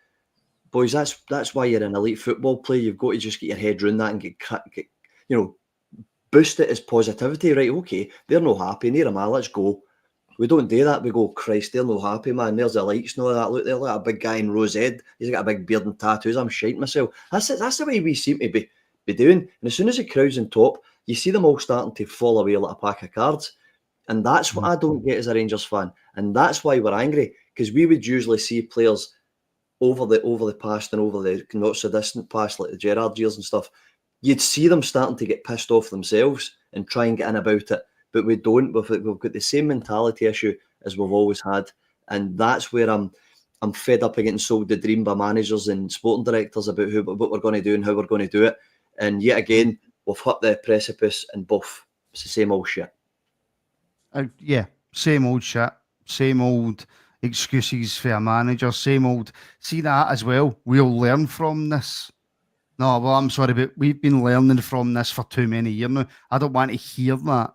boys, that's why you're in elite football play. You've got to just get your head around that and get boost it as positivity. Right, okay, they're not happy. Near man, let's go. We don't do that. We go, Christ, they're not happy, man. There's the lights, no that. Look, they're like a big guy in rose head. He's got a big beard and tattoos. I'm shiting myself. That's the way we seem to be doing. And as soon as the crowd's on top, you see them all starting to fall away like a pack of cards. And that's what I don't get as a Rangers fan. And that's why we're angry, because we would usually see players over the past and over the not so distant past, like the Gerrard years and stuff. You'd see them starting to get pissed off themselves and try and get in about it. But we don't. We've got the same mentality issue as we've always had. And that's where I'm fed up of getting sold the dream by managers and sporting directors about what we're going to do and how we're going to do it. And yet again, we've hit the precipice and both. It's the same old shit. Yeah, same old shit. Same old excuses for a manager. Same old. See that as well. We'll learn from this. No, well, I'm sorry, but we've been learning from this for too many years now. I don't want to hear that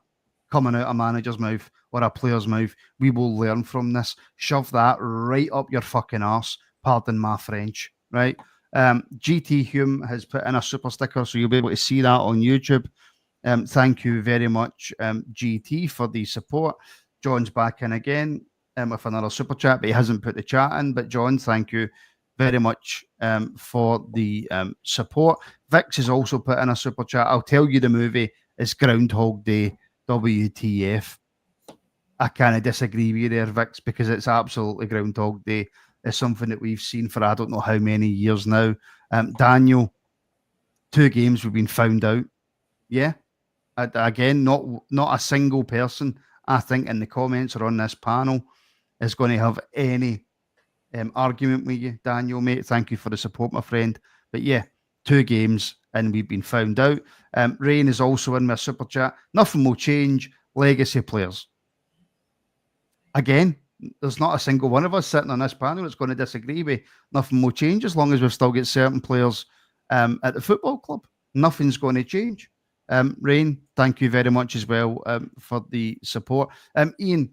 coming out a manager's mouth or a player's mouth. We will learn from this. Shove that right up your fucking arse. Pardon my French, right? GT Hume has put in a super sticker, so you'll be able to see that on YouTube. Thank you very much, GT, for the support. John's back in again with another super chat, but he hasn't put the chat in. But John, thank you very much for the support. Vix has also put in a super chat. I'll tell you the movie is Groundhog Day. WTF. I kind of disagree with you there, Vix, because it's absolutely Groundhog Day. It's something that we've seen for I don't know how many years now. Daniel, 2 games we've been found out. Yeah. Again, not a single person, I think, in the comments or on this panel is going to have any argument with you, Daniel, mate. Thank you for the support, my friend. But yeah, 2 games and we've been found out. Rain is also in my super chat. Nothing will change. Legacy players. Again, there's not a single one of us sitting on this panel that's going to disagree with nothing will change as long as we've still got certain players at the football club. Nothing's going to change. Rain, thank you very much as well for the support. Ian,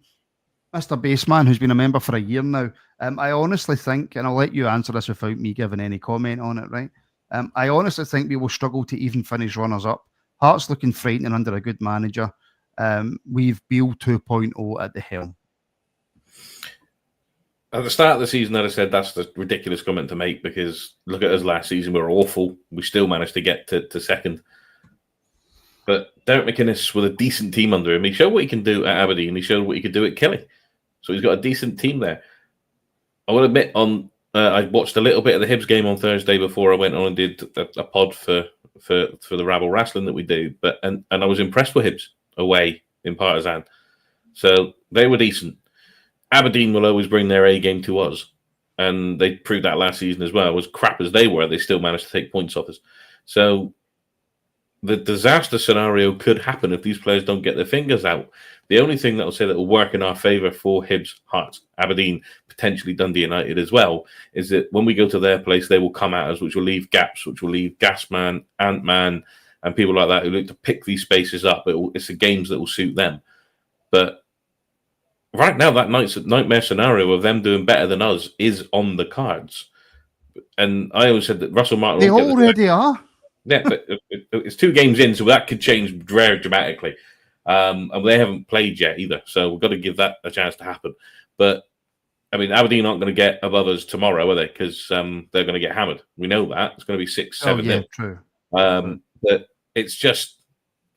Mr. Baseman, who's been a member for a year now, I honestly think, and I'll let you answer this without me giving any comment on it, right? I honestly think we will struggle to even finish runners-up. Hearts looking frightening under a good manager. We've Beale 2.0 at the helm. At the start of the season, I'd have said that's the ridiculous comment to make because look at us last season. We were awful. We still managed to get to second. But Derek McInnes, with a decent team under him, he showed what he can do at Aberdeen. He showed what he could do at Killie. So he's got a decent team there. I will admit, I watched a little bit of the Hibs game on Thursday before I went on and did a pod for the Rabble Wrestling that we do. And I was impressed with Hibs away in Partizan. So they were decent. Aberdeen will always bring their A game to us. And they proved that last season as well. As crap as they were, they still managed to take points off us. So the disaster scenario could happen if these players don't get their fingers out. The only thing that will say that will work in our favour for Hibs, Hearts, Aberdeen, potentially Dundee United as well, is that when we go to their place, they will come at us, which will leave gaps, which will leave Gasman, Ant-Man, and people like that who look to pick these spaces up. It's the games that will suit them. But right now, that nightmare scenario of them doing better than us is on the cards. And I always said that Russell Martin... They already are. Yeah, but it's 2 games in, so that could change very dramatically. And they haven't played yet either, so we've got to give that a chance to happen. But, I mean, Aberdeen aren't going to get above us tomorrow, are they? Because they're going to get hammered. We know that. It's going to be 6-7 nil. True. But it's just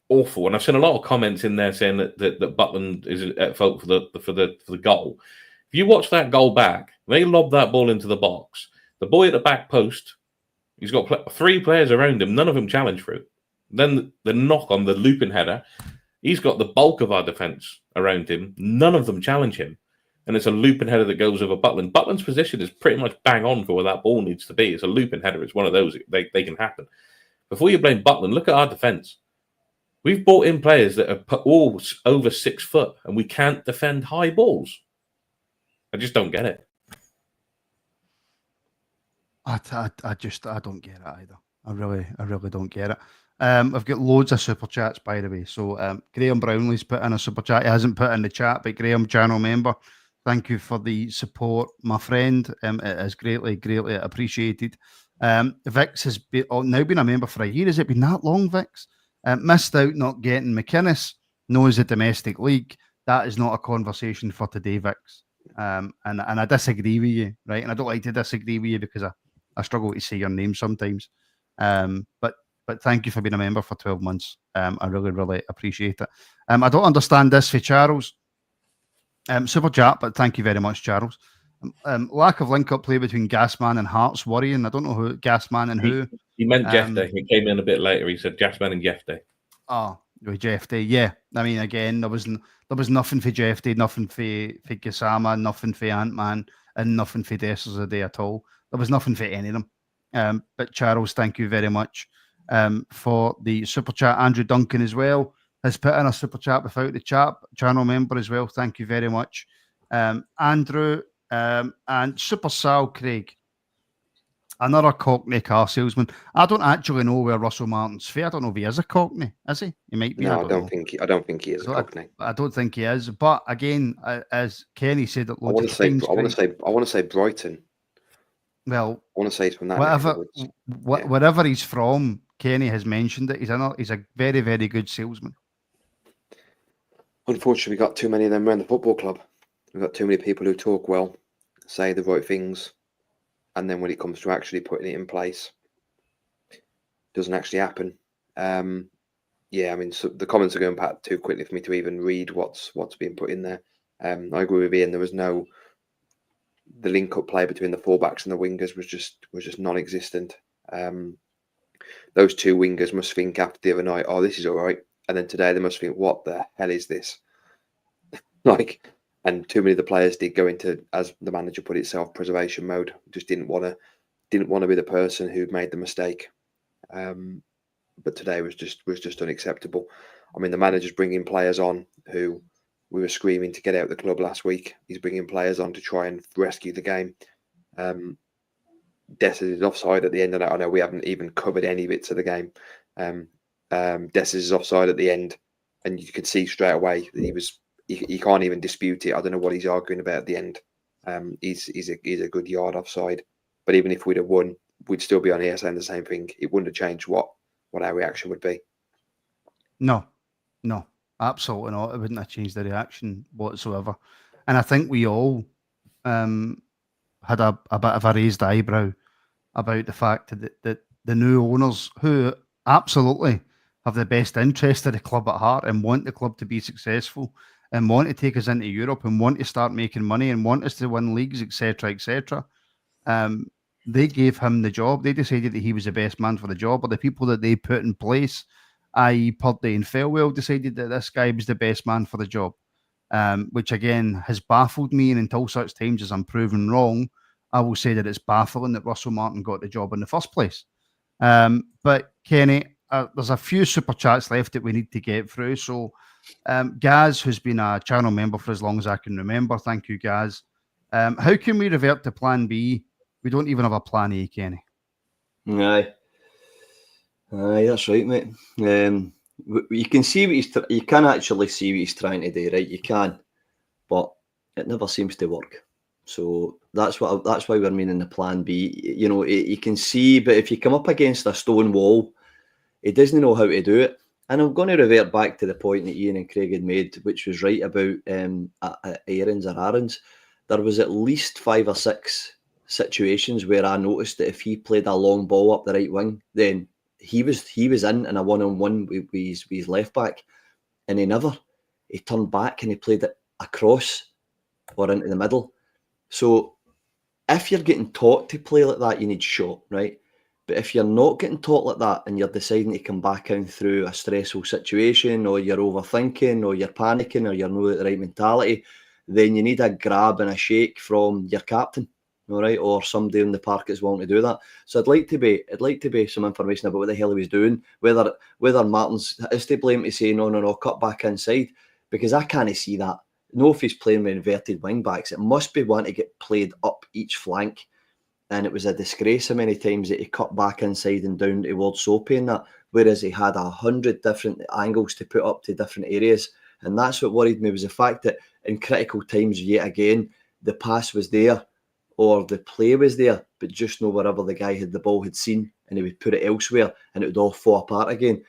awful. And I've seen a lot of comments in there saying that Butland is at fault for the goal. If you watch that goal back, they lob that ball into the box. The boy at the back post, he's got 3 players around him. None of them challenge for it. Then the knock on the looping header, he's got the bulk of our defence around him. None of them challenge him. And it's a looping header that goes over Butland. Butland's position is pretty much bang on for where that ball needs to be. It's a looping header. It's one of those. They can happen. Before you blame Butland, look at our defence. We've brought in players that are all over 6 foot, and we can't defend high balls. I just don't get it. I don't get it either. I really don't get it. I've got loads of super chats, by the way. So Graham Brownlee's put in a super chat. He hasn't put in the chat, but Graham, channel member, thank you for the support, my friend. It is greatly appreciated. Vix has now been a member for a year. Has it been that long, Vix? Missed out not getting McInnes. Knows the domestic league. That is not a conversation for today, Vix. And I disagree with you, right? And I don't like to disagree with you because I struggle to say your name sometimes. But thank you for being a member for 12 months. I really, really appreciate it. I don't understand this for Charles. Super chat, but thank you very much, Charles. Lack of link-up play between Gasman and Hearts worrying. I don't know who Gasman and who. He meant Jeff Day. He came in a bit later. He said Gasman and Jeff Day. Oh, with Jeff Day, yeah. I mean, again, there was nothing for Jeff Day, nothing for Gassama, nothing for Ant-Man, and nothing for Dessers a day at all. There was nothing for any of them. But Charles, thank you very much for the super chat. Andrew Duncan as well has put in a super chat without the chat. Channel member as well. Thank you very much, Andrew. And Super Sal Craig, another Cockney car salesman. I don't actually know where Russell Martin's from. I don't know if he is a Cockney. Is he? He might be. No, I don't think he is a Cockney. I don't think he is. But again, as Kenny said, I want to say Brighton. Well, I want to say it's from that. Wherever he's from, Kenny has mentioned it. He's a very, very good salesman. Unfortunately, we got too many of them around the football club. We've got too many people who talk well, say the right things, and then when it comes to actually putting it in place, it doesn't actually happen. Yeah, I mean, so the comments are going back too quickly for me to even read what's being put in there. I agree with Ian. There was the link-up play between the fullbacks and the wingers was just non-existent. Those two wingers must think after the other night, oh, this is all right, and then today they must think, what the hell is this? And too many of the players did go into, as the manager put it, self-preservation mode. Just didn't want to be the person who'd made the mistake. But today was just unacceptable. I mean, the manager's bringing players on who we were screaming to get out of the club last week. He's bringing players on to try and rescue the game. Dessers is offside at the end, and I know we haven't even covered any bits of the game. Dessers is offside at the end, and you could see straight away that he can't even dispute it. I don't know what he's arguing about at the end. He's a good yard offside. But even if we'd have won, we'd still be on here saying the same thing. It wouldn't have changed what our reaction would be. No, absolutely not. It wouldn't have changed the reaction whatsoever. And I think we all had a bit of a raised eyebrow about the fact that the new owners, who absolutely have the best interest of the club at heart and want the club to be successful and want to take us into Europe and want to start making money and want us to win leagues, etc., etc. They gave him the job. They decided that he was the best man for the job, or the people that they put in place, i.e. Purdy and Felwell, decided that this guy was the best man for the job, which again has baffled me. And until such times as I'm proven wrong, I will say that it's baffling that Russell Martin got the job in the first place. But Kenny, there's a few super chats left that we need to get through. So Gaz, who's been a channel member for as long as I can remember, thank you, Gaz. How can we revert to plan B? We don't even have a plan A, Kenny. Aye, that's right, mate. You can see what you can actually see what he's trying to do, right? You can, but it never seems to work. So that's why we're meaning the plan B. You know, you can see, but if you come up against a stone wall, he doesn't know how to do it. And I'm going to revert back to the point that Ian and Craig had made, which was right about Aaron's. There was at least 5 or 6 situations where I noticed that if he played a long ball up the right wing, then he was in a one-on-one with his left back, and he turned back and he played it across or into the middle. So if you're getting taught to play like that, you need shot, right? But if you're not getting taught like that and you're deciding to come back in through a stressful situation, or you're overthinking, or you're panicking, or you're not at the right mentality, then you need a grab and a shake from your captain, all right, or somebody in the park is willing to do that. So I'd like to be some information about what the hell he was doing, whether Martin's is to blame to say no, cut back inside, because I can't see that. No, if he's playing with inverted wing backs, it must be one to get played up each flank. And it was a disgrace how many times that he cut back inside and down towards Soapy and that, whereas he had 100 different angles to put up to different areas. And that's what worried me, was the fact that in critical times, yet again, the pass was there or the play was there, but just know wherever the guy had the ball had seen, and he would put it elsewhere and it would all fall apart again.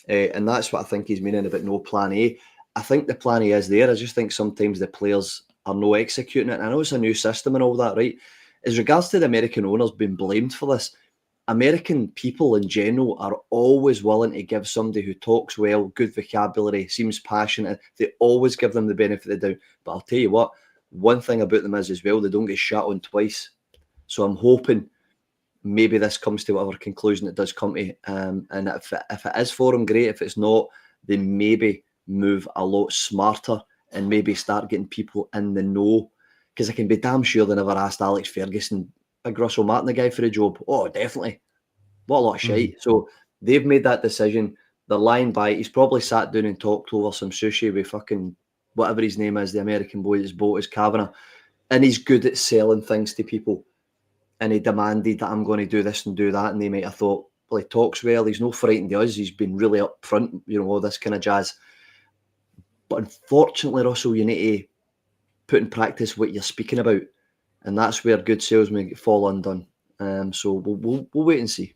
And that's what I think he's meaning about no plan A. I think the plan A is there. I just think sometimes the players are no executing it. I know it's a new system and all that, right? As regards to the American owners being blamed for this, American people in general are always willing to give somebody who talks well, good vocabulary, seems passionate. They always give them the benefit of the doubt. But I'll tell you what, one thing about them is as well, they don't get shot on twice. So I'm hoping maybe this comes to whatever conclusion it does come to. And if it is for them, great. If it's not, then maybe move a lot smarter and maybe start getting people in the know. Because I can be damn sure they never asked Alex Ferguson, Big Russell Martin, the guy for a job. Oh, definitely. What a lot of shite. So they've made that decision. They're lying by it. He's probably sat down and talked over some sushi with fucking whatever his name is, the American boy that's bought his Kavanagh. And he's good at selling things to people. And he demanded that I'm going to do this and do that. And they might have thought, well, he talks well. He's no frightened of us. He's been really upfront, all this kind of jazz. But unfortunately, Russell, you need to put in practice what you're speaking about. And that's where good salesmen fall undone. So we'll wait and see.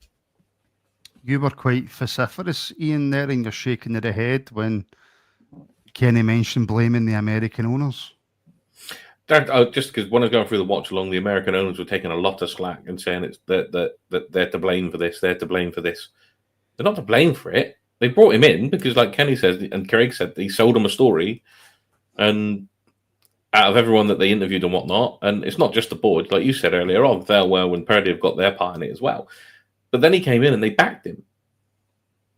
You were quite vociferous, Ian, there, and you're shaking your head when Kenny mentioned blaming the American owners. Just because when I was going through the watch along, the American owners were taking a lot of slack and saying it's that they're to blame for this, they're to blame for this. They're not to blame for it. They brought him in because, like Kenny says, and Craig said, he sold them a story, and out of everyone that they interviewed and whatnot, and it's not just the board, like you said earlier on, Thelwell and Purdy have got their part in it as well. But then he came in and they backed him.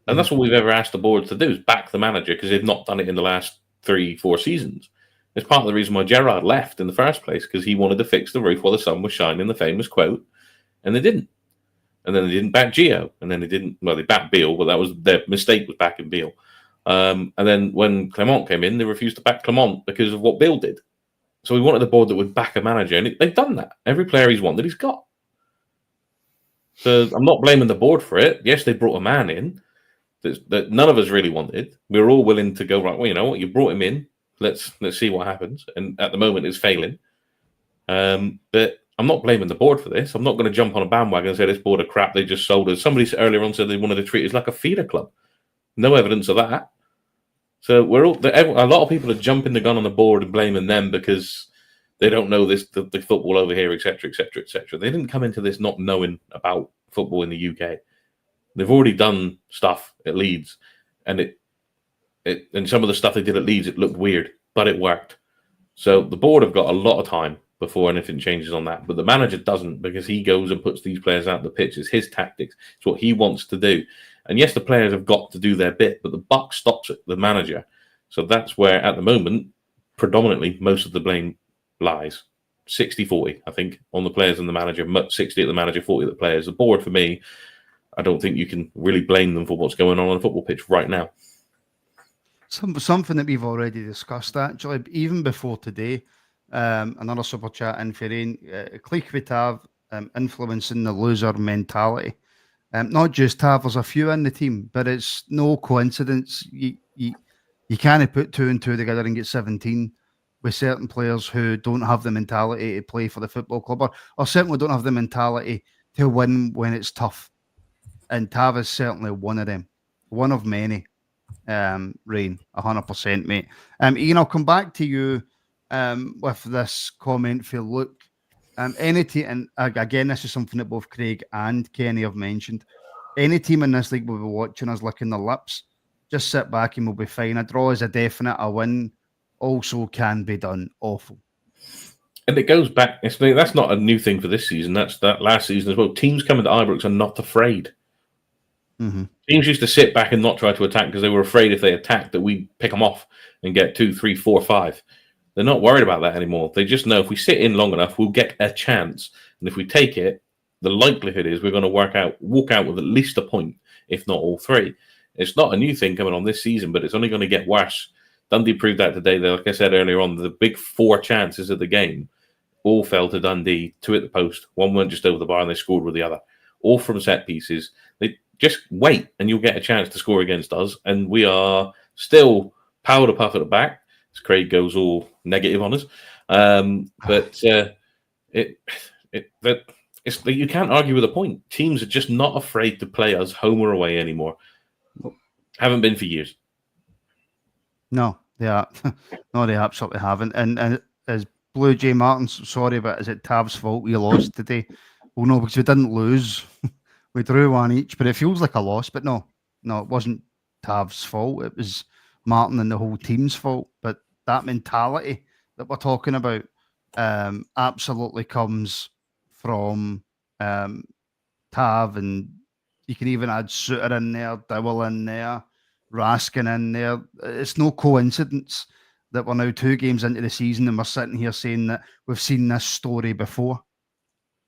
And that's all we've ever asked the board to do, is back the manager, because they've not done it in the last 3-4 seasons. It's part of the reason why Gerrard left in the first place, because he wanted to fix the roof while the sun was shining, the famous quote, and they didn't. And then they didn't back Gio, and then they backed Beale, but that was their mistake, was backing Beale. And then when Clement came in, they refused to back Clement because of what Beale did. So we wanted a board that would back a manager, and they've done that. Every player he's wanted, he's got. So I'm not blaming the board for it. Yes, they brought a man in that none of us really wanted. We were all willing to go, right, well, you know what, you brought him in. Let's see what happens. And at the moment, it's failing. But I'm not blaming the board for this. I'm not going to jump on a bandwagon and say this board are crap. They just sold us. Somebody earlier on said they wanted to treat us like a feeder club. No evidence of that. So a lot of people are jumping the gun on the board and blaming them because they don't know the football over here, etc., etc., etc. They didn't come into this not knowing about football in the UK. They've already done stuff at Leeds, and and some of the stuff they did at Leeds, it looked weird, but it worked. So the board have got a lot of time before anything changes on that, but the manager doesn't, because he goes and puts these players out the pitch. It's his tactics. It's what he wants to do. And yes, the players have got to do their bit, but the buck stops at the manager. So that's where, at the moment, predominantly most of the blame lies. 60-40, I think, on the players and the manager. 60 at the manager, 40 at the players. The board, for me, I don't think you can really blame them for what's going on the football pitch right now. Something that we've already discussed, actually, even before today. Another super chat in for Rain. Click with Tav influencing the loser mentality. Not just Tav, there's a few in the team, but it's no coincidence. You can't put 2 and 2 together and get 17 with certain players who don't have the mentality to play for the football club, or certainly don't have the mentality to win when it's tough. And Tav is certainly one of them, one of many. Rain, 100%, mate. Ian, I'll come back to you with this comment for Luke. Any team, and again, this is something that both Craig and Kenny have mentioned. Any team in this league will be watching us licking their lips. Just sit back and we'll be fine. A draw is a definite. A win also can be done. Awful. And it goes back. That's not a new thing for this season. That's that last season as well. Teams coming to Ibrox are not afraid. Mm-hmm. Teams used to sit back and not try to attack because they were afraid if they attacked that we'd pick them off and get 2, 3, 4, 5. They're not worried about that anymore. They just know if we sit in long enough, we'll get a chance. And if we take it, the likelihood is we're going to walk out with at least a point, if not all 3. It's not a new thing coming on this season, but it's only going to get worse. Dundee proved that today. Like I said earlier on, the big 4 chances of the game all fell to Dundee, 2 at the post. 1 went just over the bar and they scored with the other. All from set pieces. They just wait and you'll get a chance to score against us. And we are still powder puff at the back. As Craig goes all negative on us. But you can't argue with a point. Teams are just not afraid to play us home or away anymore. Haven't been for years. No, they are. No, they absolutely haven't. And as Blue J Martin, sorry, but is it Tav's fault we lost today? Well, no, because we didn't lose. We drew one each, but it feels like a loss. But no, it wasn't Tav's fault. It was Martin and the whole team's fault. But that mentality that we're talking about absolutely comes from Tav, and you can even add Suter in there, Dowell in there, Raskin in there. It's no coincidence that we're now 2 games into the season and we're sitting here saying that we've seen this story before.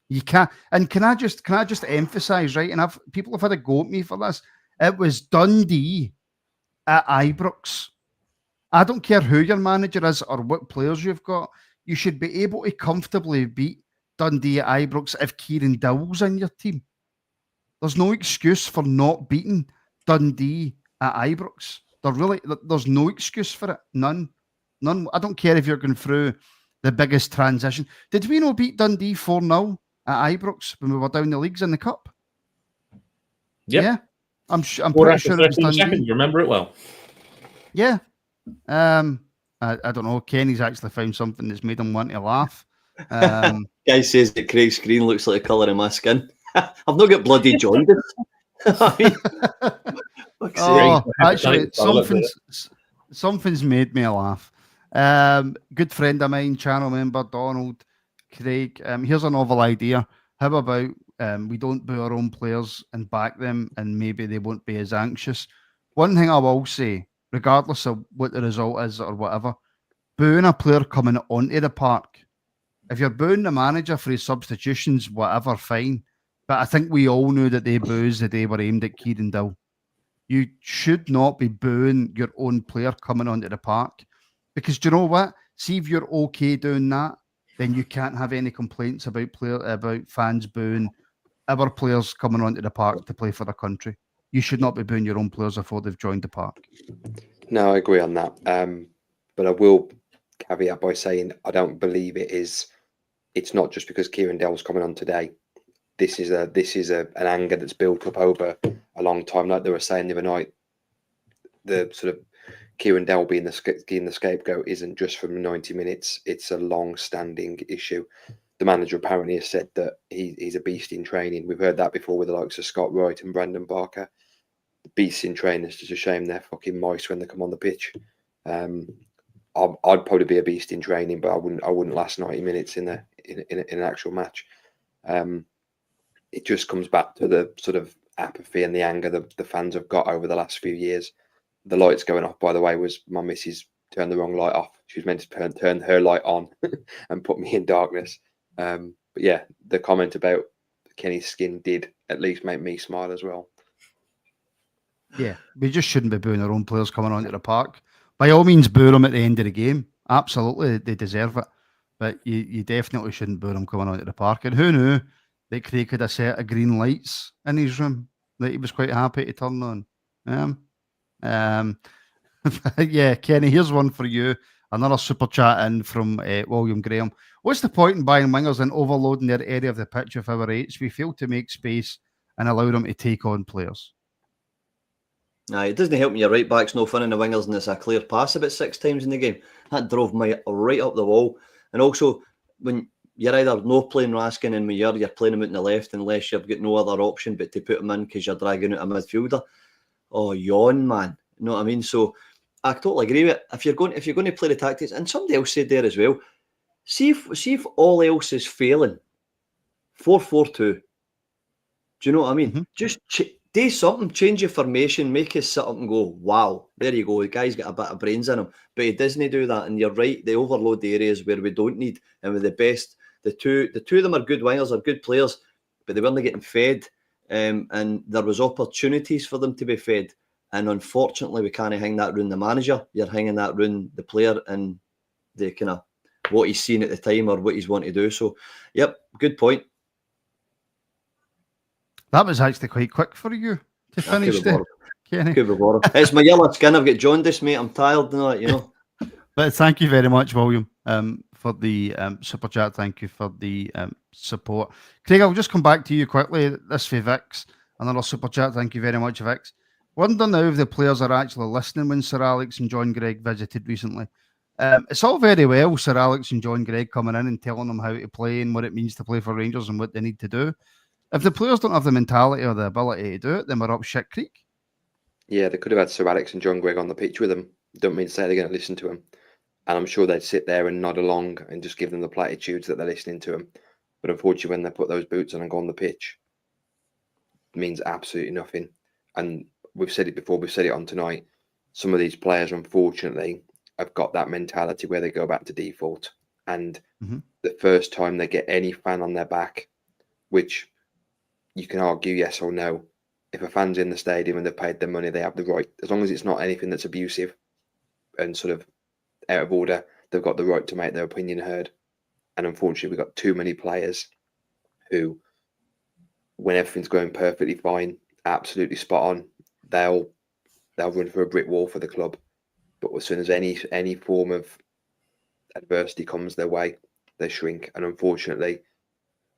You can't, and can I just emphasise, right? And people have had a go at me for this. It was Dundee at Ibrox. I don't care who your manager is or what players you've got. You should be able to comfortably beat Dundee at Ibrox if Kieran Dowell's in your team. There's no excuse for not beating Dundee at Ibrox. There's no excuse for it. None. I don't care if you're going through the biggest transition. Did we not beat Dundee 4-0 at Ibrox when we were down the leagues in the cup? Yep. Yeah. I'm pretty sure it was Dundee. Seconds, you remember it well. Yeah. I don't know. Kenny's actually found something that's made him want to laugh. Guy says that Craig's screen looks like the colour of my skin. I've not got bloody jaundice. Actually, something's made me laugh. Good friend of mine, channel member Donald Craig. Here's a novel idea. How about we don't boo our own players and back them, and maybe they won't be as anxious. One thing I will say, regardless of what the result is or whatever, booing a player coming onto the park. If you're booing the manager for his substitutions, whatever, fine. But I think we all knew that they boos the day were aimed at Kieran Dowell. You should not be booing your own player coming onto the park. Because do you know what? See, if you're okay doing that, then you can't have any complaints about fans booing our players coming onto the park to play for the country. You should not be booing your own players before they've joined the park. No, I agree on that. But I will caveat by saying I don't believe it is. It's not just because Kieran Dell's coming on today. This is an anger that's built up over a long time. Like they were saying the other night, the sort of Kieran Dell being the scapegoat isn't just from 90 minutes. It's a long-standing issue. The manager apparently has said that he's a beast in training. We've heard that before with the likes of Scott Wright and Brandon Barker. The beasts in training, it's just a shame they're fucking mice when they come on the pitch. I'd probably be a beast in training, but I wouldn't last 90 minutes in an actual match. It just comes back to the sort of apathy and the anger the fans have got over the last few years. The lights going off, by the way, was my missus turned the wrong light off. She was meant to turn her light on and put me in darkness. But yeah, the comment about Kenny's skin did at least make me smile as well. Yeah, we just shouldn't be booing our own players coming onto the park. By all means, boo them at the end of the game. Absolutely, they deserve it. But you definitely shouldn't boo them coming onto the park. And who knew that Craig had a set of green lights in his room that he was quite happy to turn on. Yeah, Kenny, here's one for you. Another super chat in from William Graham. What's the point in buying wingers and overloading their area of the pitch with our rates? We fail to make space and allow them to take on players. It doesn't help me your right back's no fun in the wingers and it's a clear pass about 6 times in the game. That drove me right up the wall. And also, when you're either no playing Raskin and you're playing him out on the left unless you've got no other option but to put him in because you're dragging out a midfielder. Oh, yawn, man. You know what I mean? So I totally agree with it. If you're going to play the tactics, and somebody else said there as well, see if all else is failing, 4-4-2. Do you know what I mean? Mm-hmm. Just do something, change your formation, make us sit up and go, wow, there you go. The guy's got a bit of brains in him. But he doesn't do that. And you're right, they overload the areas where we don't need. And with the best, the two of them are good wingers, are good players, but they weren't getting fed. And there was opportunities for them to be fed. And unfortunately, we can't hang that round the manager. You're hanging that round the player and the kind of what he's seen at the time or what he's wanting to do. So, yep, good point. That was actually quite quick for you to finish there, Kenny. It's my yellow skin. I've got jaundice, mate. I'm tired and that, you know. But thank you very much, William, for the super chat. Thank you for the support. Craig, I'll just come back to you quickly. This for Vix, another super chat. Thank you very much, Vix. Wonder now if the players are actually listening when Sir Alex and John Gregg visited recently. It's all very well Sir Alex and John Gregg coming in and telling them how to play and what it means to play for Rangers and what they need to do. If the players don't have the mentality or the ability to do it, then we're up shit creek. Yeah, they could have had Sir Alex and John Gregg on the pitch with them. Don't mean to say they're going to listen to them. And I'm sure they'd sit there and nod along and just give them the platitudes that they're listening to them. But unfortunately, when they put those boots on and go on the pitch, it means absolutely nothing. And we've said it before, we've said it on tonight. Some of these players, unfortunately, have got that mentality where they go back to default. And the first time they get any fan on their back, which you can argue yes or no, if a fan's in the stadium and they've paid their money, they have the right, as long as it's not anything that's abusive and sort of out of order, they've got the right to make their opinion heard. And unfortunately, we've got too many players who, when everything's going perfectly fine, absolutely spot on, they'll run for a brick wall for the club. But as soon as any form of adversity comes their way, they shrink. And unfortunately,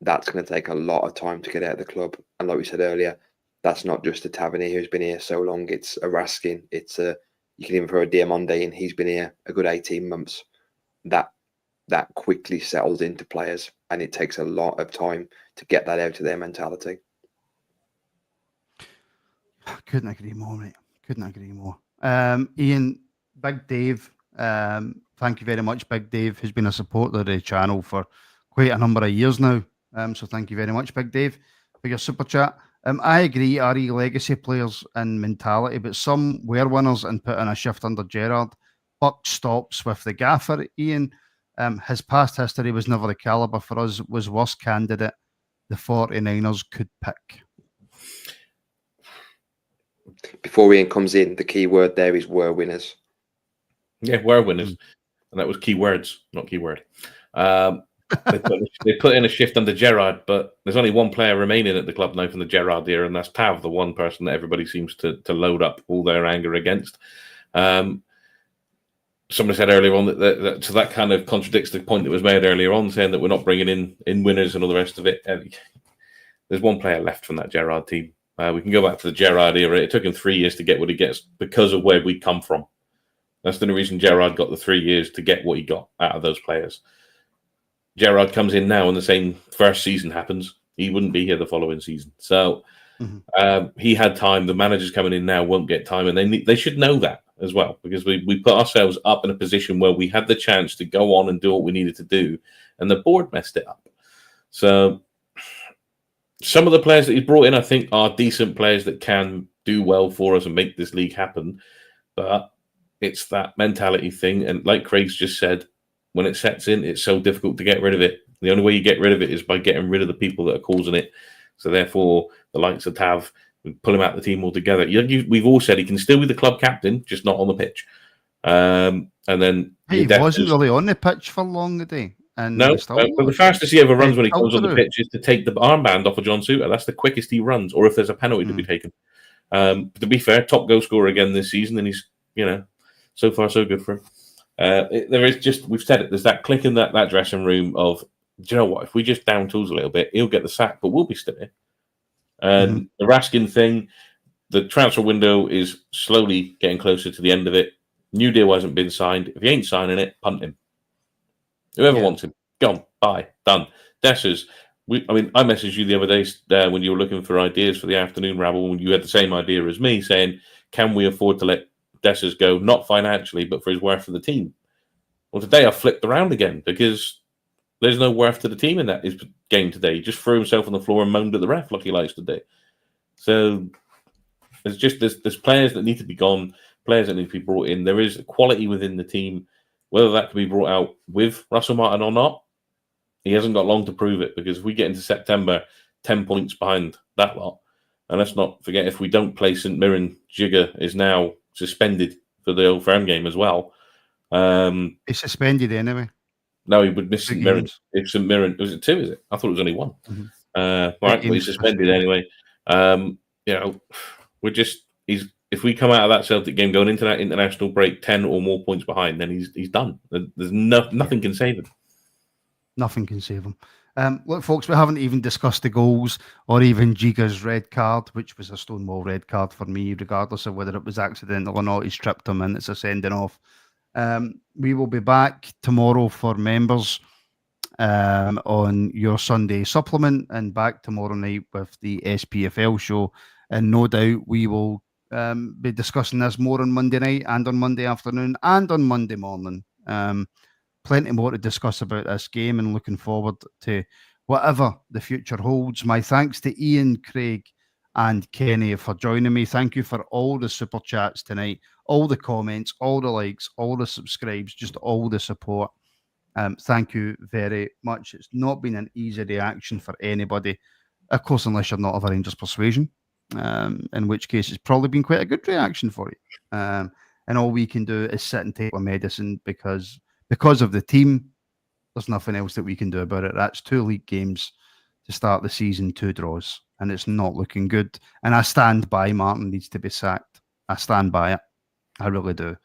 that's going to take a lot of time to get out of the club. And like we said earlier, that's not just a Tavernier who's been here so long. It's a Raskin. It's a, you can even throw a Diamande in. He's been here a good 18 months. That quickly settles into players, and it takes a lot of time to get that out of their mentality. Couldn't agree more, mate. Couldn't agree more. Ian, Big Dave, thank you very much, Big Dave, who's been a supporter of the channel for quite a number of years now. So thank you very much, Big Dave, for your super chat. I agree, RE legacy players and mentality, but some were winners and put in a shift under Gerrard. Buck stops with the gaffer, Ian. His past history was never the calibre for us, was worst candidate the 49ers could pick. Before Ian comes in, the key word there is were winners. Yeah, were winners. And that was key words, not keyword. They put in a shift under Gerrard, but there's only one player remaining at the club now from the Gerrard era, and that's Tav, the one person that everybody seems to load up all their anger against. Somebody said earlier on that so that kind of contradicts the point that was made earlier on, saying that we're not bringing in winners and all the rest of it. There's one player left from that Gerrard team. We can go back to the Gerrard era. It took him 3 years to get what he gets because of where we come from. That's the only reason Gerrard got the 3 years to get what he got out of those players. Gerrard comes in now and the same first season happens. He wouldn't be here the following season. So he had time. The managers coming in now won't get time, and they should know that as well, because we put ourselves up in a position where we had the chance to go on and do what we needed to do, and the board messed it up. So some of the players that he's brought in, I think, are decent players that can do well for us and make this league happen. But it's that mentality thing. And like Craig's just said, when it sets in, it's so difficult to get rid of it. The only way you get rid of it is by getting rid of the people that are causing it. So therefore, the likes of Tav, we pull him out of the team altogether. We've all said he can still be the club captain, just not on the pitch. And then he wasn't really on the pitch for long today. And no, but the fastest he ever runs when he comes on the pitch is to take the armband off of John Suter. That's the quickest he runs, or if there's a penalty to be taken. But to be fair, top goal scorer again this season, and he's, so far so good for him. There is just, we've said it, there's that click in that dressing room of, do you know what, if we just down tools a little bit, he'll get the sack, but we'll be still here. And the Raskin thing, the transfer window is slowly getting closer to the end of it. New deal hasn't been signed. If he ain't signing it, punt him. Whoever wants him, gone, bye, done. Dessers, I messaged you the other day when you were looking for ideas for the afternoon rabble, when you had the same idea as me, saying, can we afford to let Dessers go, not financially, but for his worth for the team? Well, today I flipped around again because there's no worth to the team in that his game today. He just threw himself on the floor and moaned at the ref like he likes to do. So there's players that need to be gone, players that need to be brought in. There is quality within the team. Whether that can be brought out with Russell Martin or not, he hasn't got long to prove it, because if we get into September 10 points behind that lot, and let's not forget, if we don't play St Mirren, Jigger is now suspended for the Old Firm game as well. He's suspended anyway. No, he would miss St Mirren. If St Mirren, was it 2? Is it? I thought it was only 1. Right, but he's suspended anyway. We're just if we come out of that Celtic game going into that international break 10 or more points behind, then he's done. There's nothing can save him. Nothing can save him. Look, folks, we haven't even discussed the goals or even Giga's red card, which was a stonewall red card for me, regardless of whether it was accidental or not. He's tripped him and it's a sending off. We will be back tomorrow for members on your Sunday supplement, and back tomorrow night with the SPFL show. And no doubt we will be discussing this more on Monday night and on Monday afternoon and on Monday morning. Plenty more to discuss about this game, and looking forward to whatever the future holds. My thanks to Ian, Craig and Kenny for joining me. Thank you for all the super chats tonight, all the comments, all the likes, all the subscribes, just all the support. Thank you very much. It's not been an easy reaction for anybody, of course, unless you're not of a Rangers persuasion, in which case it's probably been quite a good reaction for you. And all we can do is sit and take our medicine because of the team. There's nothing else that we can do about it. That's 2 league games to start the season, 2 draws, and it's not looking good. And I stand by Martin needs to be sacked. I stand by it. I really do.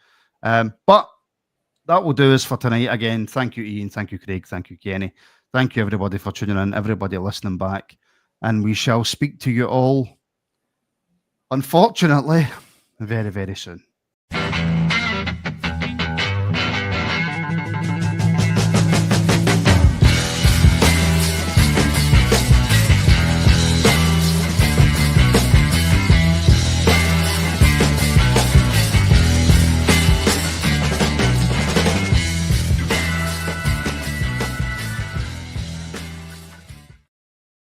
But that will do us for tonight. Again, thank you, Ian. Thank you, Craig. Thank you, Kenny. Thank you, everybody, for tuning in, everybody listening back. And we shall speak to you all, unfortunately, very, very soon.